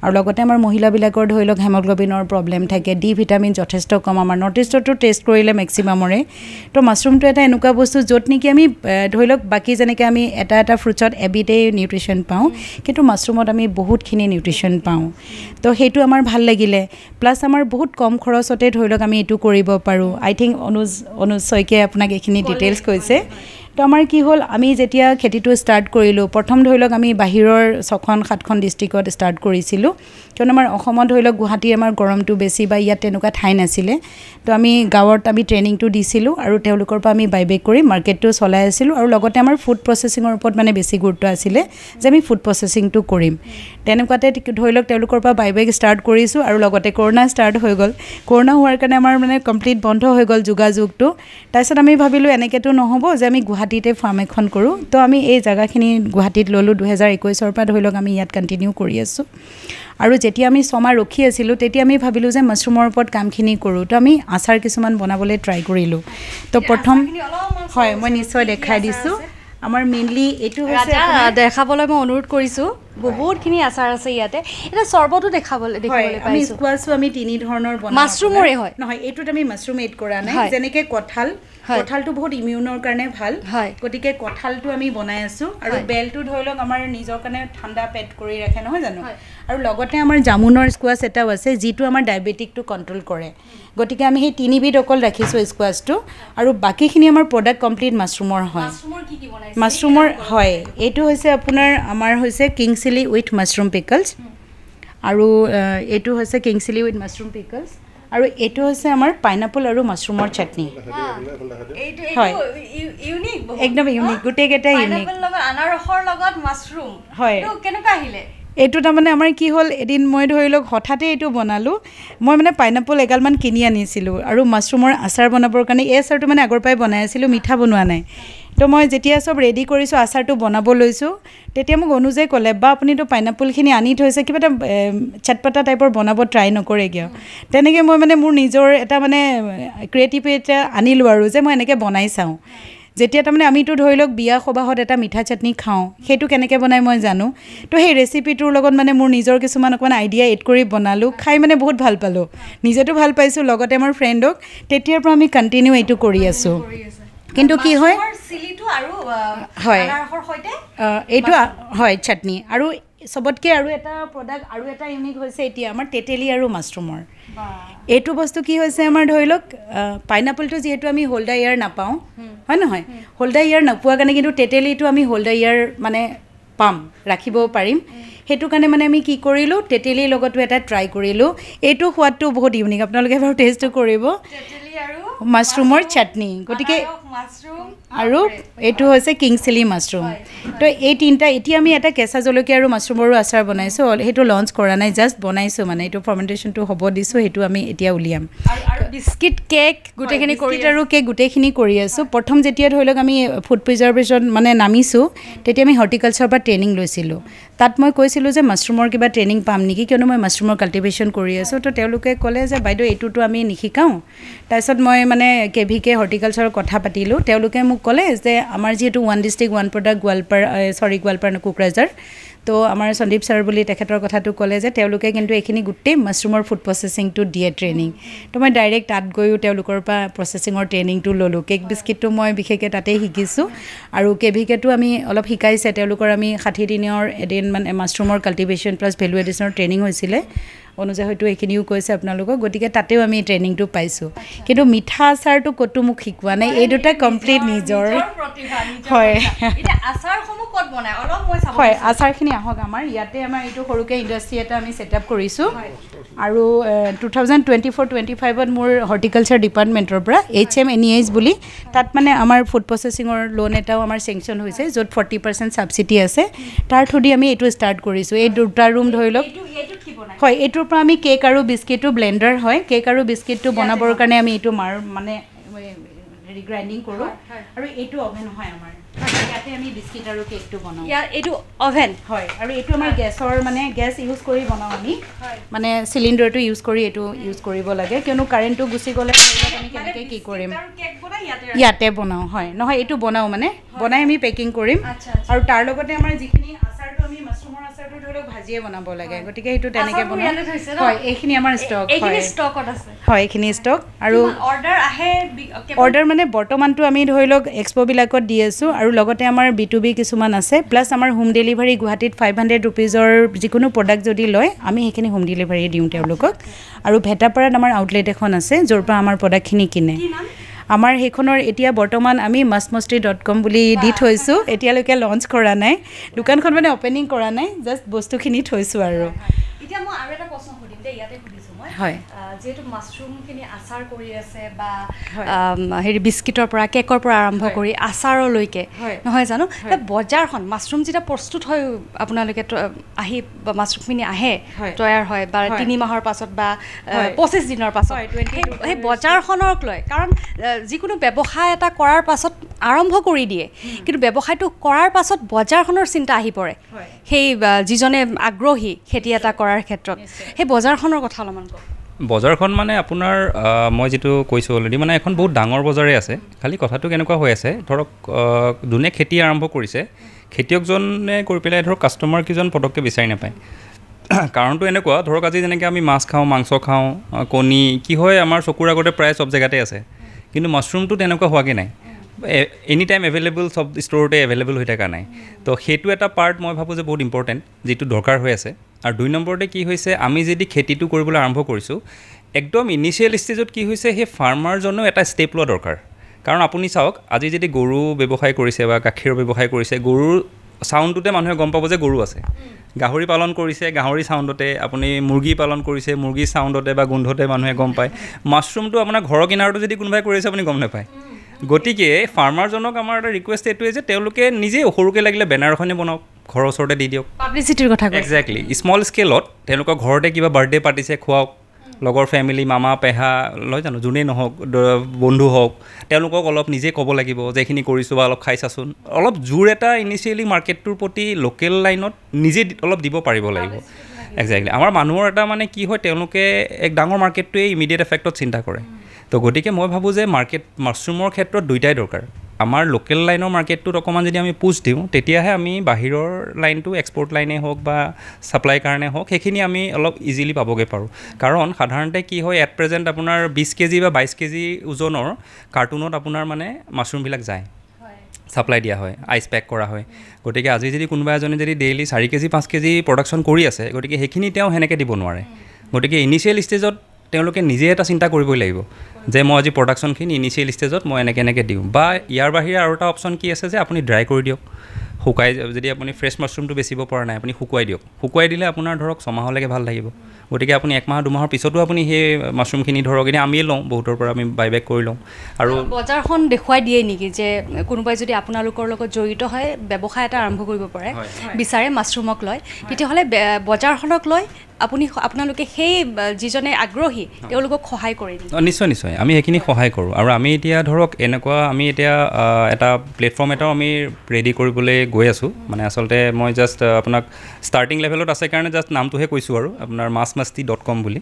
Speaker 3: আৰু লগতে আমাৰ মহিলাবিলাকৰ ধৰি লওক হেমগ্ল'বিনৰ প্ৰব্লেম থাকে ডি ভিটামিন যথেষ্ট কম আমাৰ নৰ্থ ইষ্টতো টেষ্ট কৰিলে মেক্সিমামৰে তো মাছৰুমটো এটা এনেকুৱা বস্তু য'ত নেকি আমি ধৰি লওক বাকী যেনেকৈ আমি এটা ফ্ৰুটছত এবিডে নিউট্ৰিশ্যন পাওঁ কিন্তু মাছৰুমত আমি বহুতখিনি নিউট্ৰিশ্যন পাওঁ তো সেইটো আমাৰ ভাল লাগিলে প্লাছ আমাৰ বহুত কম খৰচতে ধৰি লওক আমি এইটো কৰিব পাৰোঁ আই থিংক অনুজ শইকীয়াই আপোনাক এইখিনি ডিটেইলছ কৈছে তো আমাৰ কি হ'ল আমি যেতিয়া খেতিটো ষ্টাৰ্ট কৰিলোঁ প্ৰথম ধৰি লওক আমি বাহিৰৰ 6-7খন ডিষ্ট্ৰিক্টত ষ্টাৰ্ট কৰিছিলোঁ কিয়নো আমাৰ অসমত ধৰি লওক গুৱাহাটীৰ আমাৰ গৰমটো বেছি বা ইয়াত তেনেকুৱা ঠাই নাছিলে তো আমি গাঁৱত আমি ট্ৰেইনিংটো দিছিলোঁ আৰু তেওঁলোকৰ পৰা আমি বাইবেক কৰি মাৰ্কেটটো চলাই আছিলোঁ আৰু লগতে আমাৰ ফুড প্ৰচেছিঙৰ ওপৰত মানে বেছি গুৰুত্ব আছিলে যে আমি ফুড প্ৰচেছিংটো কৰিম তেনেকুৱাতে ধৰি লওক তেওঁলোকৰ পৰা বাইবেক ষ্টাৰ্ট কৰিছোঁ আৰু লগতে কৰোণা ষ্টাৰ্ট হৈ গ'ল কৰোণা হোৱাৰ কাৰণে আমাৰ মানে কমপ্লিট বন্ধ হৈ গ'ল যোগাযোগটো তাৰপিছত আমি ভাবিলোঁ এনেকৈতো নহ'ব যে আমি গুৱাহাটীতে ফাৰ্ম এখন কৰোঁ তো আমি এই জেগাখিনি গুৱাহাটীত ল'লোঁ 2021ৰ পৰা ধৰি লওক আমি ইয়াত কণ্টিনিউ কৰি আছোঁ আৰু যেতিয়া আমি ছমাহ ৰখি আছিলোঁ তেতিয়া আমি ভাবিলোঁ যে মাছৰুমৰ ওপৰত কামখিনি কৰোঁ তো আমি আচাৰ কিছুমান বনাবলৈ ট্ৰাই কৰিলোঁ তো প্ৰথম হয় মই নিশ্চয় দেখাই দিছোঁ আমাৰ মেইনলি এইটো হৈছে
Speaker 2: দেখাবলৈ মই অনুৰোধ কৰিছোঁ বহুতখিনি আচাৰ আছে ইয়াতে এটা চৰ্বতো দেখাবলৈ
Speaker 3: আমি স্কোৱাছো আমি 3 ধৰণৰ বনাওঁ
Speaker 2: মাছৰুমৰে হয়
Speaker 3: নহয় এইটোত আমি মাছৰুম এড কৰা নাই যেনেকৈ কঁঠালটো বহুত ইমিউনৰ কাৰণে ভাল গতিকে কঁঠালটো আমি বনাই আছোঁ আৰু বেলটো ধৰি লওক আমাৰ নিজৰ কাৰণে ঠাণ্ডা পেট কৰি ৰাখে নহয় জানো আৰু লগতে আমাৰ জামুনৰ স্কোৱাছ এটাও আছে যিটো আমাৰ ডায়েবেটিকটো কণ্ট্ৰল কৰে গতিকে আমি সেই 3বিধ অকল ৰাখিছোঁ স্কোৱাছটো আৰু বাকীখিনি আমাৰ প্ৰডাক্ট কমপ্লিট মাছৰুমৰ হয় মাছৰুমৰ হয় এইটো হৈছে আপোনাৰ আমাৰ হৈছে কিং চিলি উইথ মাছৰুম পিকলছ আৰু এইটো হৈছে কিং চিলি উইথ মাছৰুম পিকলছ আৰু এইটো হৈছে আমাৰ পাইনাপল আৰু মাছৰুমৰ চাটনি হয় একদম ইউনিক গোটেইকেইটা ইউনিক
Speaker 2: আনাৰসৰ লগত মাছৰুম
Speaker 3: হয়
Speaker 2: কেনেকুৱা আহিলে
Speaker 3: এইটো তাৰমানে আমাৰ কি হ'ল এদিন মই ধৰি লওক হঠাতে এইটো বনালোঁ মই মানে পাইনাপল এগালমান কিনি আনিছিলোঁ আৰু মাছৰুমৰ আচাৰ বনাবৰ কাৰণে এই আচাৰটো মানে আগৰ পৰাই বনাই আছিলোঁ মিঠা বনোৱা নাই তো মই যেতিয়া চব ৰেডি কৰিছোঁ আচাৰটো বনাব লৈছোঁ তেতিয়া মোক অনুজে ক'লে বা আপুনিতো পাইনাপলখিনি আনি থৈছে কিবা এটা চটপটা টাইপৰ বনাব ট্ৰাই নকৰে কিয় তেনেকৈ মই মানে মোৰ নিজৰ এটা মানে ক্ৰিয়েটিভিটি এটা আনিলোঁ আৰু যে মই এনেকৈ বনাই চাওঁ যেতিয়া তাৰমানে আমিতো ধৰি লওক বিয়া সবাহত এটা মিঠা চাটনি খাওঁ সেইটো কেনেকৈ বনাই মই জানো তো সেই ৰেচিপিটোৰ লগত মানে মোৰ নিজৰ কিছুমান অকণমান আইডিয়া এড কৰি বনালোঁ খাই মানে বহুত ভাল পালোঁ নিজেতো ভাল পাইছোঁ লগতে মোৰ ফ্ৰেণ্ডক তেতিয়াৰ পৰা আমি কণ্টিনিউ এইটো কৰি আছোঁ কিন্তু কি হয় হয় এইটো হয় চাটনি আৰু চবতকৈ আৰু এটা প্ৰডাক্ট আৰু এটা ইউনিক হৈছে এতিয়া আমাৰ তেতেলী আৰু মাছৰুমৰ এইটো বস্তু কি হৈছে আমাৰ ধৰি লওক পাইনাপলটো যিহেতু আমি হোল দ্য ইয়াৰ নাপাওঁ হয় নহয় হোল দ্য ইয়াৰ নোপোৱা কাৰণে কিন্তু তেতেলীটো আমি হোল দ্য ইয়াৰ মানে পাম ৰাখিব পাৰিম সেইটো কাৰণে মানে আমি কি কৰিলোঁ তেতেলীৰ লগতো এটা ট্ৰাই কৰিলোঁ এইটো সোৱাদটো বহুত ইউনিক আপোনালোকে বাৰু টেষ্টটো কৰিব মাছৰুমৰ চাটনি গতিকে আৰু এইটো হৈছে কিং চিলি মাছৰুম তো এই তিনিটা এতিয়া আমি এটা কেঁচা জলকীয়া আৰু মাছৰুমৰো আচাৰ বনাইছোঁ সেইটো লঞ্চ কৰা নাই জাষ্ট বনাইছোঁ মানে এইটো ফাৰ্মেণ্টেশ্যনটো হ'ব দিছোঁ সেইটো আমি এতিয়া উলিয়াম
Speaker 2: বিস্কিট কেক গোটেইখিনি কৰি
Speaker 3: আৰু কেক গোটেইখিনি কৰি আছোঁ প্ৰথম যেতিয়া ধৰি লওক আমি ফুড প্ৰিজাৰ্ভেশ্যন মানে নামিছোঁ তেতিয়া আমি হৰ্টিকালচাৰৰ পৰা ট্ৰেইনিং লৈছিলোঁ তাত মই কৈছিলোঁ যে মাছৰুমৰ কিবা ট্ৰেইনিং পাম নেকি কিয়নো মই মাছৰুমৰ কাল্টিভেশ্যন কৰি আছোঁ তো তেওঁলোকে ক'লে যে বাইদেউ এইটোতো আমি নিশিকাওঁ তাৰপিছত মই মানে কেভিকে হৰ্টিকালচাৰৰ কথা পাতিলোঁ তেওঁলোকে মোক ক'লে যে আমাৰ যিহেতু one district one product Goalpara Kokrajhar তো আমাৰ সন্দীপ ছাৰ বুলি তেখেতৰ কথাটো ক'লে যে তেওঁলোকে কিন্তু এইখিনি গোটেই মাছৰুমৰ ফুড প্ৰচেছিংটো দিয়ে ট্ৰেইনিং তো মই ডাইৰেক্ট তাত গৈও তেওঁলোকৰ পৰা প্ৰচেছিঙৰ ট্ৰেইনিংটো ল'লোঁ কেক বিস্কিটটো মই বিশেষকৈ তাতেই শিকিছোঁ আৰু কেভিকেটো আমি অলপ শিকাইছে তেওঁলোকৰ আমি 60 দিনৰ এদিন মানে মাছৰুমৰ কাল্টিভেশ্যন প্লাছ ভেলু এডিশ্যনৰ ট্ৰেইনিং হৈছিলে অনুযায়ী হয়তো এইখিনিও কৈছে আপোনালোকক গতিকে তাতেও আমি ট্ৰেইনিংটো পাইছোঁ কিন্তু মিঠা আচাৰটো ক'তো মোক শিকোৱা নাই এই দুটা কমপ্লিট নিজৰ হয় হয় আচাৰখিনি আহক আমাৰ ইয়াতে আমাৰ এইটো সৰুকৈ ইণ্ডাষ্ট্ৰি এটা আমি ছেটআপ কৰিছোঁ আৰু 2024-25ত মোৰ হৰ্টিকালচাৰ ডিপাৰ্টমেণ্টৰ পৰা HMNEH বুলি তাত মানে আমাৰ ফুড প্ৰচেছিঙৰ লোন এটাও আমাৰ চেংচন হৈছে য'ত 40% ছাবচিডি আছে তাৰ থ্ৰুদি আমি এইটো ষ্টাৰ্ট কৰিছোঁ এই দুটা ৰুম ধৰি লওক হয় এইটোৰ পৰা আমি কেক আৰু বিস্কিটটো ব্লেণ্ডাৰ হয় কেক আৰু বিস্কিটটো বনাবৰ কাৰণে আমি এইটো মানে হেৰি গ্ৰাইণ্ডিং কৰোঁ আৰু এইটো অভেন হয় আমাৰ ইয়াতে আমি বিস্কিট আৰু কেকটো বনাওঁ
Speaker 2: এইটো অভেন
Speaker 3: হয় আৰু এইটো আমাৰ গেছৰ মানে গেছ ইউজ কৰি বনাওঁ আমি মানে চিলিণ্ডাৰটো ইউজ কৰি এইটো ইউজ কৰিব লাগে কিয়নো কাৰেণ্টটো গুচি গ'লে আমি কেনেকৈ কি কৰিম ইয়াতে বনাওঁ হয় নহয় এইটো বনাওঁ মানে বনাই আমি পেকিং কৰিম আৰু তাৰ লগতে আমাৰ যিখিনি আচাৰটো আমি মাছৰুমৰ আচাৰটো ধৰি লওক ভাজিয়ে বনাব লাগে গতিকে সেইটো তেনেকৈ বনাওঁ হয় এইখিনি আমাৰ ষ্টক হয় এইখিনি ষ্টক আৰু অৰ্ডাৰ মানে বৰ্তমানটো আমি ধৰি লওক এক্সপ'বিলাকত দি আছোঁ আৰু লগতে আমাৰ B2B কিছুমান আছে প্লাছ আমাৰ হোম ডেলিভাৰী গুৱাহাটীত 500 ৰুপিজৰ যিকোনো প্ৰডাক্ট যদি লয় আমি সেইখিনি হোম ডেলিভাৰী দিওঁ তেওঁলোকক আৰু ভেটাপাৰাত আমাৰ আউটলেট এখন আছে য'ৰ পৰা আমাৰ প্ৰডাক্টখিনি কিনে আমাৰ সেইখনৰ এতিয়া বৰ্তমান আমি masmostry.com বুলি দি থৈছোঁ এতিয়ালৈকে লঞ্চ কৰা নাই দোকানখন মানে অপেনিং কৰা নাই জাষ্ট বস্তুখিনি থৈছোঁ আৰু
Speaker 2: এতিয়া মই আৰু এটা প্ৰশ্ন সুধিম দে ইয়াতে সুধিছোঁ মই
Speaker 3: হয়
Speaker 2: যেহেতু মাছৰুমখিনি আচাৰ কৰি আছে বা হেৰি বিস্কিটৰ পৰা কেকৰ পৰা আৰম্ভ কৰি আচাৰলৈকে নহয় জানো বজাৰখন মাছৰুম যেতিয়া প্ৰস্তুত হয় আপোনালোকে আহি বা মাছৰুমখিনি আহে তৈয়াৰ হয় বা 3 মাহৰ পাছত বা 25 দিনৰ পাছত সেই বজাৰখনক লৈ কাৰণ যিকোনো ব্যৱসায় এটা কৰাৰ পাছত আৰম্ভ কৰি দিয়ে কিন্তু ব্যৱসায়টো কৰাৰ পাছত বজাৰখনৰ চিন্তা আহি পৰে সেই যিজনে আগ্ৰহী খেতি এটা কৰাৰ ক্ষেত্ৰত সেই বজাৰখনৰ কথা অলপমান কওক
Speaker 1: বজাৰখন মানে আপোনাৰ মই যিটো কৈছোঁ অলৰেডি মানে এখন বহুত ডাঙৰ বজাৰে আছে খালি কথাটো কেনেকুৱা হৈ আছে ধৰক যোনে খেতি আৰম্ভ কৰিছে খেতিয়কজনে কৰি পেলাই ধৰক কাষ্টমাৰ কিজন পটককৈ বিচাৰি নাপায় কাৰণটো এনেকুৱা ধৰক আজি যেনেকৈ আমি মাছ খাওঁ মাংস খাওঁ কণী কি হয় আমাৰ চকুৰ আগতে প্ৰায় চব জেগাতে আছে কিন্তু মাছৰুমটো তেনেকুৱা হোৱাকৈ নাই এনি টাইম এভেইলেবল চব ষ্ট'ৰতে এভেইলেবল হৈ থকা নাই তো সেইটো এটা পাৰ্ট মই ভাবোঁ যে বহুত ইম্পৰ্টেণ্ট যিটো দৰকাৰ হৈ আছে আৰু 2 নম্বৰতে কি হৈছে আমি যদি খেতিটো কৰিবলৈ আৰম্ভ কৰিছোঁ একদম ইনিচিয়েল ষ্টেজত কি হৈছে সেই ফাৰ্মাৰজনেও এটা ষ্টেপ লোৱা দৰকাৰ কাৰণ আপুনি চাওক আজি যদি গৰু ব্যৱসায় কৰিছে বা গাখীৰৰ ব্যৱসায় কৰিছে গৰুৰ চাউণ্ডটোতে মানুহে গম পাব যে গৰু আছে গাহৰি পালন কৰিছে গাহৰি চাউণ্ডতে আপুনি মুৰ্গী পালন কৰিছে মুৰ্গী চাউণ্ডতে বা গোন্ধতে মানুহে গম পায় মাছৰুমটো আপোনাৰ ঘৰৰ কিনাৰটো যদি কোনোবাই কৰিছে আপুনি গম নাপায় গতিকে ফাৰ্মাৰজনক আমাৰ এটা ৰিকুৱেষ্ট এইটোৱে যে তেওঁলোকে নিজে সৰুকৈ লাগিলে বেনাৰ এখনে বনাওক ঘৰৰ ওচৰতে দি দিয়ক
Speaker 2: পাব্লিচিটিৰ কথা কৈছে
Speaker 1: একজেক্টলি স্মল স্কেলত তেওঁলোকৰ ঘৰতে কিবা বাৰ্থডে পাতিছে খুৱাওক লগৰ ফেমিলি মামা পেহা লয় জানো যোনেই নহওক বন্ধু হওক তেওঁলোকক অলপ নিজে ক'ব লাগিব যে এইখিনি কৰিছোঁ বা অলপ খাই চাচোন অলপ জোৰ এটা ইনিচিয়েলি মাৰ্কেটটোৰ প্ৰতি লোকেল লাইনত নিজে অলপ দিব পাৰিব লাগিব একজেক্টলি আমাৰ মানুহৰ এটা মানে কি হয় তেওঁলোকে এক ডাঙৰ মাৰ্কেটটোৱে ইমিডিয়েট এফেক্টত চিন্তা কৰে তো গতিকে মই ভাবোঁ যে মাছৰুমৰ ক্ষেত্ৰত দুইটাই দৰকাৰ আমাৰ লোকেল লাইনৰ মাৰ্কেটটোত অকণমান যদি আমি পুছ দিওঁ তেতিয়াহে আমি বাহিৰৰ লাইনটো এক্সপৰ্ট লাইনেই হওক বা ছাপ্লাই কাৰণে হওক সেইখিনি আমি অলপ ইজিলি পাবগৈ পাৰোঁ কাৰণ সাধাৰণতে কি হয় এট প্ৰেজেণ্ট আপোনাৰ 20 কেজি বা 22 কেজি ওজনৰ কাৰ্টুনত আপোনাৰ মানে মাছৰুমবিলাক যায় ছাপ্লাই দিয়া হয় আইচ পেক কৰা হয় গতিকে আজি যদি কোনোবা এজনে যদি ডেইলি 4 কেজি 5 কেজি প্ৰডাকশ্যন কৰি আছে গতিকে সেইখিনি তেওঁ সেনেকৈ দিব নোৱাৰে গতিকে ইনিচিয়েল ষ্টেজত তেওঁলোকে নিজে এটা চিন্তা কৰিবই লাগিব যে মই আজি প্ৰডাকশ্যনখিনি ইনিচিয়েল ষ্টেজত মই এনেকৈ দিওঁ বা ইয়াৰ বাহিৰে আৰু এটা অপশ্যন কি আছে যে আপুনি ড্ৰাই কৰি দিয়ক শুকাই যদি আপুনি ফ্ৰেছ মাছৰুমটো বেচিব পৰা নাই আপুনি শুকুৱাই দিয়ক শুকুৱাই দিলে আপোনাৰ ধৰক ছমাহলৈকে ভাল লাগিব গতিকে আপুনি 1 মাহ 2 মাহৰ পিছতো আপুনি সেই মাছৰুমখিনি ধৰক এতিয়া আমিয়ে লওঁ বহুতৰ পৰা আমি বাইবেক কৰি লওঁ আৰু
Speaker 2: বজাৰখন দেখুৱাই দিয়ে নেকি যে কোনোবাই যদি আপোনালোকৰ লগত জড়িত হয় ব্যৱসায় এটা আৰম্ভ কৰিব পাৰে বিচাৰে মাছৰুমক লয় তেতিয়াহ'লে বজাৰখনক লৈ আপোনালোকে সেই যিজনে আগ্ৰহী তেওঁলোকক সহায় কৰি দিয়ে
Speaker 1: নিশ্চয় নিশ্চয় আমি সেইখিনি সহায় কৰোঁ আৰু আমি এতিয়া ধৰক এনেকুৱা আমি এতিয়া এটা প্লেটফৰ্ম এটাও আমি ৰেডি কৰিবলৈ গৈ আছোঁ মানে আচলতে মই জাষ্ট আপোনাক ষ্টাৰ্টিং লেভেলত আছে কাৰণে জাষ্ট নামটোহে কৈছোঁ আৰু আপোনাৰ massmasti.com বুলি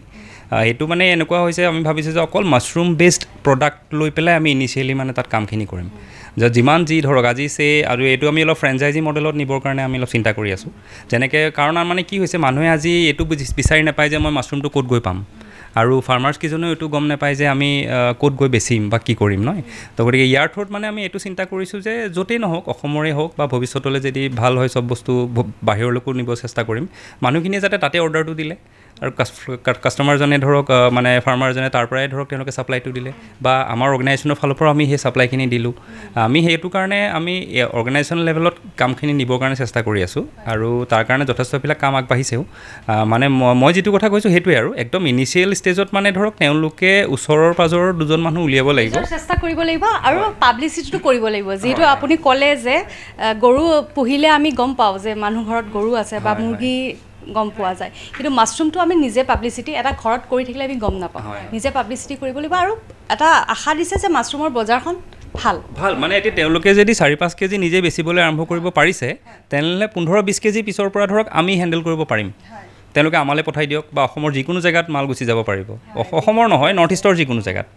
Speaker 1: সেইটো মানে এনেকুৱা হৈছে আমি ভাবিছোঁ যে অকল মাছৰুম বেছড প্ৰডাক্ট লৈ পেলাই আমি ইনিচিয়েলি মানে তাত কামখিনি কৰিম যে যিমান যি ধৰক আজি আৰু এইটো আমি অলপ ফ্ৰেঞ্চাইজি মডেলত নিবৰ কাৰণে আমি অলপ চিন্তা কৰি আছোঁ যেনেকৈ কাৰণ মানে কি হৈছে মানুহে আজি এইটো বিচাৰি নাপায় যে মই মাছৰুমটো ক'ত গৈ পাম আৰু ফাৰ্মাৰ্ছকেইজনেও এইটো গম নাপায় যে আমি ক'ত গৈ বেচিম বা কি কৰিম নহয় তো গতিকে ইয়াৰ থ্ৰুত মানে আমি এইটো চিন্তা কৰিছোঁ যে য'তেই নহওক অসমৰে হওক বা ভৱিষ্যতলৈ যদি ভাল হয় চব বস্তু বাহিৰলৈকো নিব চেষ্টা কৰিম মানুহখিনিয়ে যাতে তাতে অৰ্ডাৰটো দিলে আৰু কাষ্টমাৰজনে ধৰক মানে ফাৰ্মাৰজনে তাৰ পৰাই ধৰক তেওঁলোকে ছাপ্লাইটো দিলে বা আমাৰ অৰ্গেনাইজেশ্যনৰ ফালৰ পৰা আমি সেই ছাপ্লাইখিনি দিলোঁ আমি সেইটো কাৰণে আমি অৰ্গেনাইজেশ্যন লেভেলত কামখিনি নিবৰ কাৰণে চেষ্টা কৰি আছোঁ আৰু তাৰ কাৰণে যথেষ্টবিলাক কাম আগবাঢ়িছেও মানে মই যিটো কথা কৈছোঁ সেইটোৱে আৰু একদম ইনিচিয়েল ষ্টেজত মানে ধৰক তেওঁলোকে ওচৰৰ পাজৰৰ দুজন মানুহ উলিয়াব লাগিব
Speaker 2: চেষ্টা কৰিব লাগিব আৰু পাব্লিচিটিটো কৰিব লাগিব যিহেতু আপুনি ক'লে যে গৰু পুহিলে আমি গম পাওঁ যে মানুহ ঘৰত গৰু আছে বা মুৰ্গী গম পোৱা যায় কিন্তু মাছৰুমটো আমি নিজে পাব্লিচিটি এটা ঘৰত কৰি থাকিলে আমি গম নাপাওঁ নিজে পাব্লিচিটি কৰিব লাগিব আৰু এটা আশা দিছে যে মাছৰুমৰ বজাৰখন ভাল
Speaker 1: মানে এতিয়া তেওঁলোকে যদি 4-5 কেজি নিজে বেচিবলৈ আৰম্ভ কৰিব পাৰিছে তেনেহ'লে 15-20 কেজি পিছৰ পৰা ধৰক আমি হেণ্ডেল কৰিব পাৰিম তেওঁলোকে আমালৈ পঠাই দিয়ক বা অসমৰ যিকোনো জেগাত মাল গুচি যাব পাৰিব অসমৰ নহয় নৰ্থ ইষ্টৰ যিকোনো জেগাত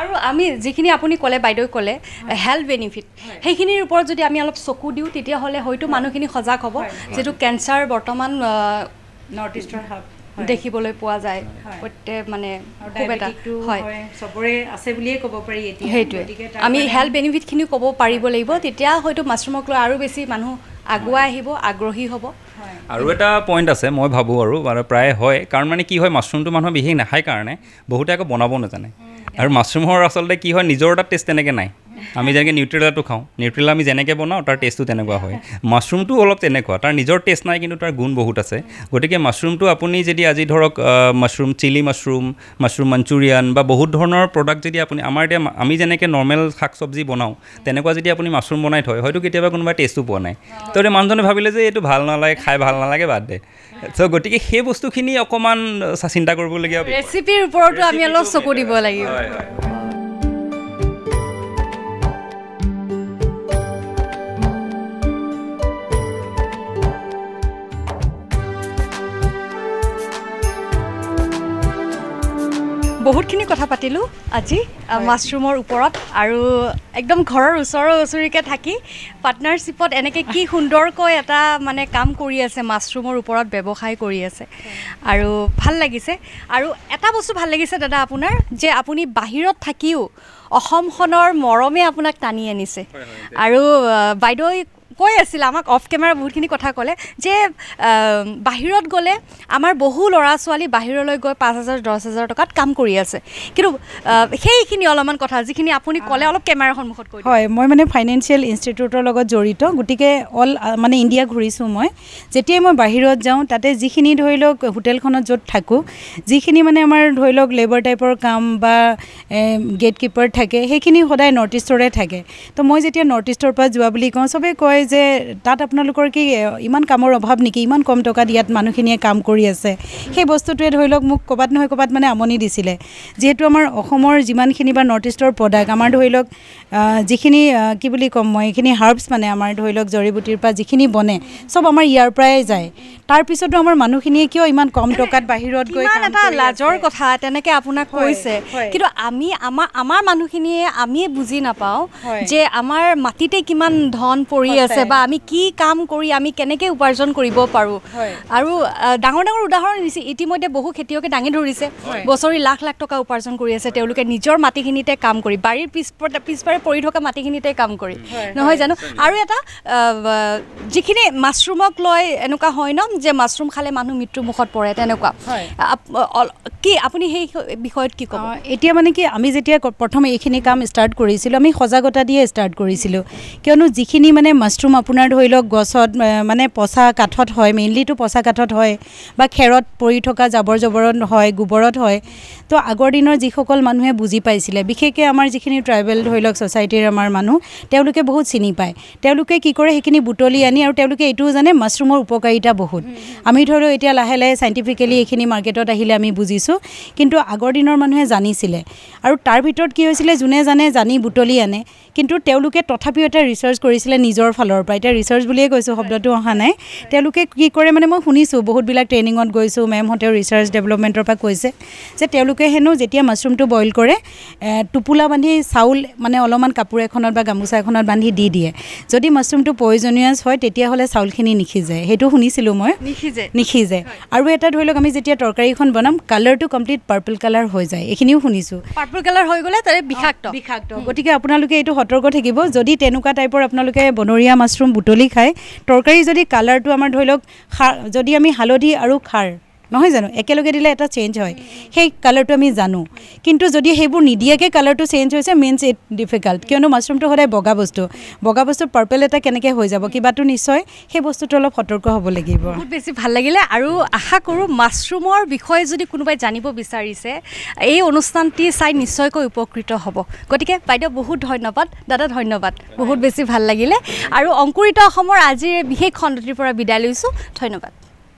Speaker 2: আৰু আমি যিখিনি আপুনি ক'লে বাইদেউ ক'লে হেল্থ বেনিফিট সেইখিনিৰ ওপৰত যদি আমি অলপ চকু দিওঁ তেতিয়াহ'লে হয়তো মানুহখিনি সজাগ হ'ব যিটো কেঞ্চাৰ বৰ্তমান
Speaker 3: নৰ্থ ইষ্টৰ হাব
Speaker 2: দেখিবলৈ পোৱা যায় মানে খুব এটা হয়
Speaker 3: চবৰে আছে বুলিয়ে ক'ব পাৰি এতিয়া
Speaker 2: সেইটোৱে আমি হেল্থ বেনিফিটখিনি ক'ব পাৰিব লাগিব তেতিয়া হয়তো মাছৰুমক লৈ আৰু বেছি মানুহ আগুৱাই আহিব আগ্ৰহী হ'ব
Speaker 1: আৰু এটা পইণ্ট আছে মই ভাবোঁ আৰু প্ৰায় হয় কাৰণ মানে কি হয় মাছৰুমটো মানুহে বিশেষ নাখায় কাৰণে বহুতে আকৌ বনাব নাজানে আৰু মাছৰুমৰ আচলতে কি হয় নিজৰ এটা টেষ্ট তেনেকৈ নাই আমি যেনেকৈ নিউট্ৰেলাটো খাওঁ নিউট্ৰেলা আমি যেনেকৈ বনাওঁ তাৰ টেষ্টটো তেনেকুৱা হয় মাছৰুমটো অলপ তেনেকুৱা তাৰ নিজৰ টেষ্ট নাই কিন্তু তাৰ গুণ বহুত আছে গতিকে মাছৰুমটো আপুনি যদি আজি ধৰক মাছৰুম চিলি মাছৰুম মঞ্চুৰিয়ান বা বহুত ধৰণৰ প্ৰডাক্ট যদি আপুনি আমাৰ এতিয়া আমি যেনেকৈ নৰ্মেল শাক চব্জি বনাওঁ তেনেকুৱা যদি আপুনি মাছৰুম বনাই থয় হয়তো কেতিয়াবা কোনোবাই টেষ্টো পোৱা নাই তো এতিয়া মানুহজনে ভাবিলে যে এইটো ভাল নালাগে খাই ভাল নালাগে বাদ দে চ' গতিকে সেই বস্তুখিনি অকণমান চিন্তা কৰিবলগীয়া
Speaker 2: ৰেচিপিৰ ওপৰতো আমি অলপ চকু দিব লাগিব বহুতখিনি কথা পাতিলোঁ আজি মাছৰুমৰ ওপৰত আৰু একদম ঘৰৰ ওচৰিকৈ থাকি পাৰ্টনাৰশ্বিপত এনেকৈ কি সুন্দৰকৈ এটা মানে কাম কৰি আছে মাছৰুমৰ ওপৰত ব্যৱসায় কৰি আছে আৰু ভাল লাগিছে আৰু এটা বস্তু ভাল লাগিছে দাদা আপোনাৰ যে আপুনি বাহিৰত থাকিও অসমখনৰ মৰমে আপোনাক টানি আনিছে আৰু বাইদেউ কৈ আছিল আমাক অফ কেমেৰা বহুতখিনি কথা ক'লে যে বাহিৰত গ'লে আমাৰ বহু ল'ৰা ছোৱালী বাহিৰলৈ গৈ 5,000-10,000 টকাত কাম কৰি আছে কিন্তু সেইখিনি অলপমান কথা যিখিনি আপুনি ক'লে অলপ কেমেৰাৰ সন্মুখত কৈ
Speaker 3: হয় মই মানে ফাইনেন্সিয়েল ইনষ্টিটিউটৰ লগত জড়িত গতিকে মানে ইণ্ডিয়া ঘূৰিছোঁ মই যেতিয়াই মই বাহিৰত যাওঁ তাতে যিখিনি ধৰি লওক হোটেলখনত য'ত থাকোঁ যিখিনি মানে আমাৰ ধৰি লওক লেবাৰ টাইপৰ কাম বা গেট কিপাৰ থাকে সেইখিনি সদায় নৰ্থ ইষ্টৰে থাকে তো মই যেতিয়া নৰ্থ ইষ্টৰ পৰা যোৱা বুলি কওঁ চবেই কয় যে তাত আপোনালোকৰ কি ইমান কামৰ অভাৱ নেকি, ইমান কম টকা দিয়াত মানুহখিনিয়ে কাম কৰি আছে, সেই বস্তুটোৱে ধৰি লওক মোক ক'ৰবাত নহয় ক'ৰবাত মানে আমনি দিছিলে। যিহেতু আমাৰ অসমৰ যিমানখিনি বা নৰ্থ ইষ্টৰ প্ৰডাক্ট আমাৰ ধৰি লওক যিখিনি কি বুলি ক'ম মই এইখিনি হাৰ্বছ মানে আমাৰ ধৰি লওক জড়ি বুটিৰ পৰা যিখিনি বনে চব আমাৰ ইয়াৰ পৰাই যায়। তাৰপিছতো আমাৰ মানুহখিনিয়ে কিয় ইমান কম টকাত বাহিৰত গৈ
Speaker 2: ইমান এটা লাজৰ কথা তেনেকৈ আপোনাক কৈছে, কিন্তু আমি আমাৰ মানুহখিনিয়ে আমিয়ে বুজি নাপাওঁ যে আমাৰ মাটিতে কিমান ধন পৰি আছে বা আমি কি কাম কৰি আমি কেনেকৈ উপাৰ্জন কৰিব পাৰোঁ। আৰু ডাঙৰ ডাঙৰ উদাহৰণ দিছে, ইতিমধ্যে বহু খেতিয়কে দাঙি ধৰিছে বছৰি লাখ লাখ টকা উপাৰ্জন কৰি আছে তেওঁলোকে নিজৰ মাটিখিনিতে কাম কৰি, বাৰীৰ পিছপাৰে পৰি থকা মাটিখিনিতে কাম কৰি, নহয় জানো? আৰু এটা যিখিনি মাছৰুমক লৈ এনেকুৱা হয় ন যে মাছৰুম খালে মানুহ মৃত্যুমুখত পৰে, তেনেকুৱা কি আপুনি সেই বিষয়ত কি ক'ব?
Speaker 3: এতিয়া মানে কি আমি যেতিয়া প্ৰথমে এইখিনি কাম ষ্টাৰ্ট কৰিছিলোঁ আমি সজাগতা দিয়ে ষ্টাৰ্ট কৰিছিলোঁ, কিয়নো যিখিনি মানে মাছৰুম আপোনাৰ ধৰি লওক গছত মানে পচা কাঠত হয়, মেইনলিটো পচা কাঠত হয় বা খেৰত পৰি থকা জাবৰ জবৰত হয়, গোবৰত হয়। তো আগৰ দিনৰ যিসকল মানুহে বুজি পাইছিলে, বিশেষকৈ আমাৰ যিখিনি ট্ৰাইবেল ধৰি লওক ছ'চাইটিৰ আমাৰ মানুহ, তেওঁলোকে বহুত চিনি পায়। তেওঁলোকে কি কৰে সেইখিনি বুটলি আনি, আৰু তেওঁলোকে এইটোও জানে মাছৰুমৰ উপকাৰিতা বহুত। আমি ধৰি লওক এতিয়া লাহে লাহে চাইণ্টিফিকেলি এইখিনি মাৰ্কেটত আহিলে আমি বুজিছোঁ, কিন্তু আগৰ দিনৰ মানুহে জানিছিলে। আৰু তাৰ ভিতৰত কি হৈছিলে, যোনে জানি বুটলি আনে, কিন্তু তেওঁলোকে তথাপিও এটা ৰিচাৰ্চ কৰিছিলে নিজৰ ফালৰ পৰা। এতিয়া ৰিচাৰ্চ বুলিয়ে কৈছোঁ, শব্দটো অহা নাই। তেওঁলোকে কি কৰে মানে মই শুনিছোঁ, বহুতবিলাক ট্ৰেইনিঙত গৈছোঁ, মেমহঁতেও ৰিচাৰ্চ ডেভেলপমেণ্টৰ পৰা কৈছে যে তেওঁলোকে হেনো যেতিয়া মাছৰুমটো বইল কৰে টোপোলা বান্ধি চাউল মানে অলপমান কাপোৰ এখনত বা গামোচা এখনত বান্ধি দি দিয়ে। যদি মাছৰুমটো পয়জনিয়াছ হয় তেতিয়াহ'লে চাউলখিনি নিসিজে, সেইটো শুনিছিলোঁ মই। নিসিজে। আৰু এটা ধৰি লওক আমি যেতিয়া তৰকাৰীখন বনাম কালাৰটো কমপ্লিট পাৰ্পল কালাৰ হৈ যায়, এইখিনিও শুনিছোঁ।
Speaker 2: পাৰ্পল কালাৰ হৈ গ'লে তাৰে বিষাক্ত।
Speaker 3: গতিকে আপোনালোকে এইটো সতৰ্ক থাকিব, যদি তেনেকুৱা টাইপৰ আপোনালোকে বনৰীয়া মাছৰুম বুটলি খায়, তৰকাৰী যদি কালাৰটো আমাৰ ধৰি লওক যদি আমি হালধি আৰু খাৰ নহয় জানো একেলগে দিলে এটা চেঞ্জ হয়, সেই কালাৰটো আমি জানো। কিন্তু যদি সেইবোৰ নিদিয়াকৈ কালাৰটো চেঞ্জ হৈছে মিনছ ইট ডিফিকাল্ট, কিয়নো মাছৰুমটো সদায় বগা বস্তুত পাৰ্পল এটা কেনেকৈ হৈ যাব, কিবাটো নিশ্চয় সেই বস্তুটো অলপ সতৰ্ক হ'ব লাগিব।
Speaker 2: বহুত বেছি ভাল লাগিলে, আৰু আশা কৰোঁ মাছৰুমৰ বিষয়ে যদি কোনোবাই জানিব বিচাৰিছে এই অনুষ্ঠানটি চাই নিশ্চয়কৈ উপকৃত হ'ব। গতিকে বাইদেউ বহুত ধন্যবাদ, দাদা ধন্যবাদ, বহুত বেছি ভাল লাগিলে। আৰু অংকুৰিত অসমৰ আজিৰ বিশেষ খণ্ডটিৰ পৰা বিদায় লৈছোঁ, ধন্যবাদ।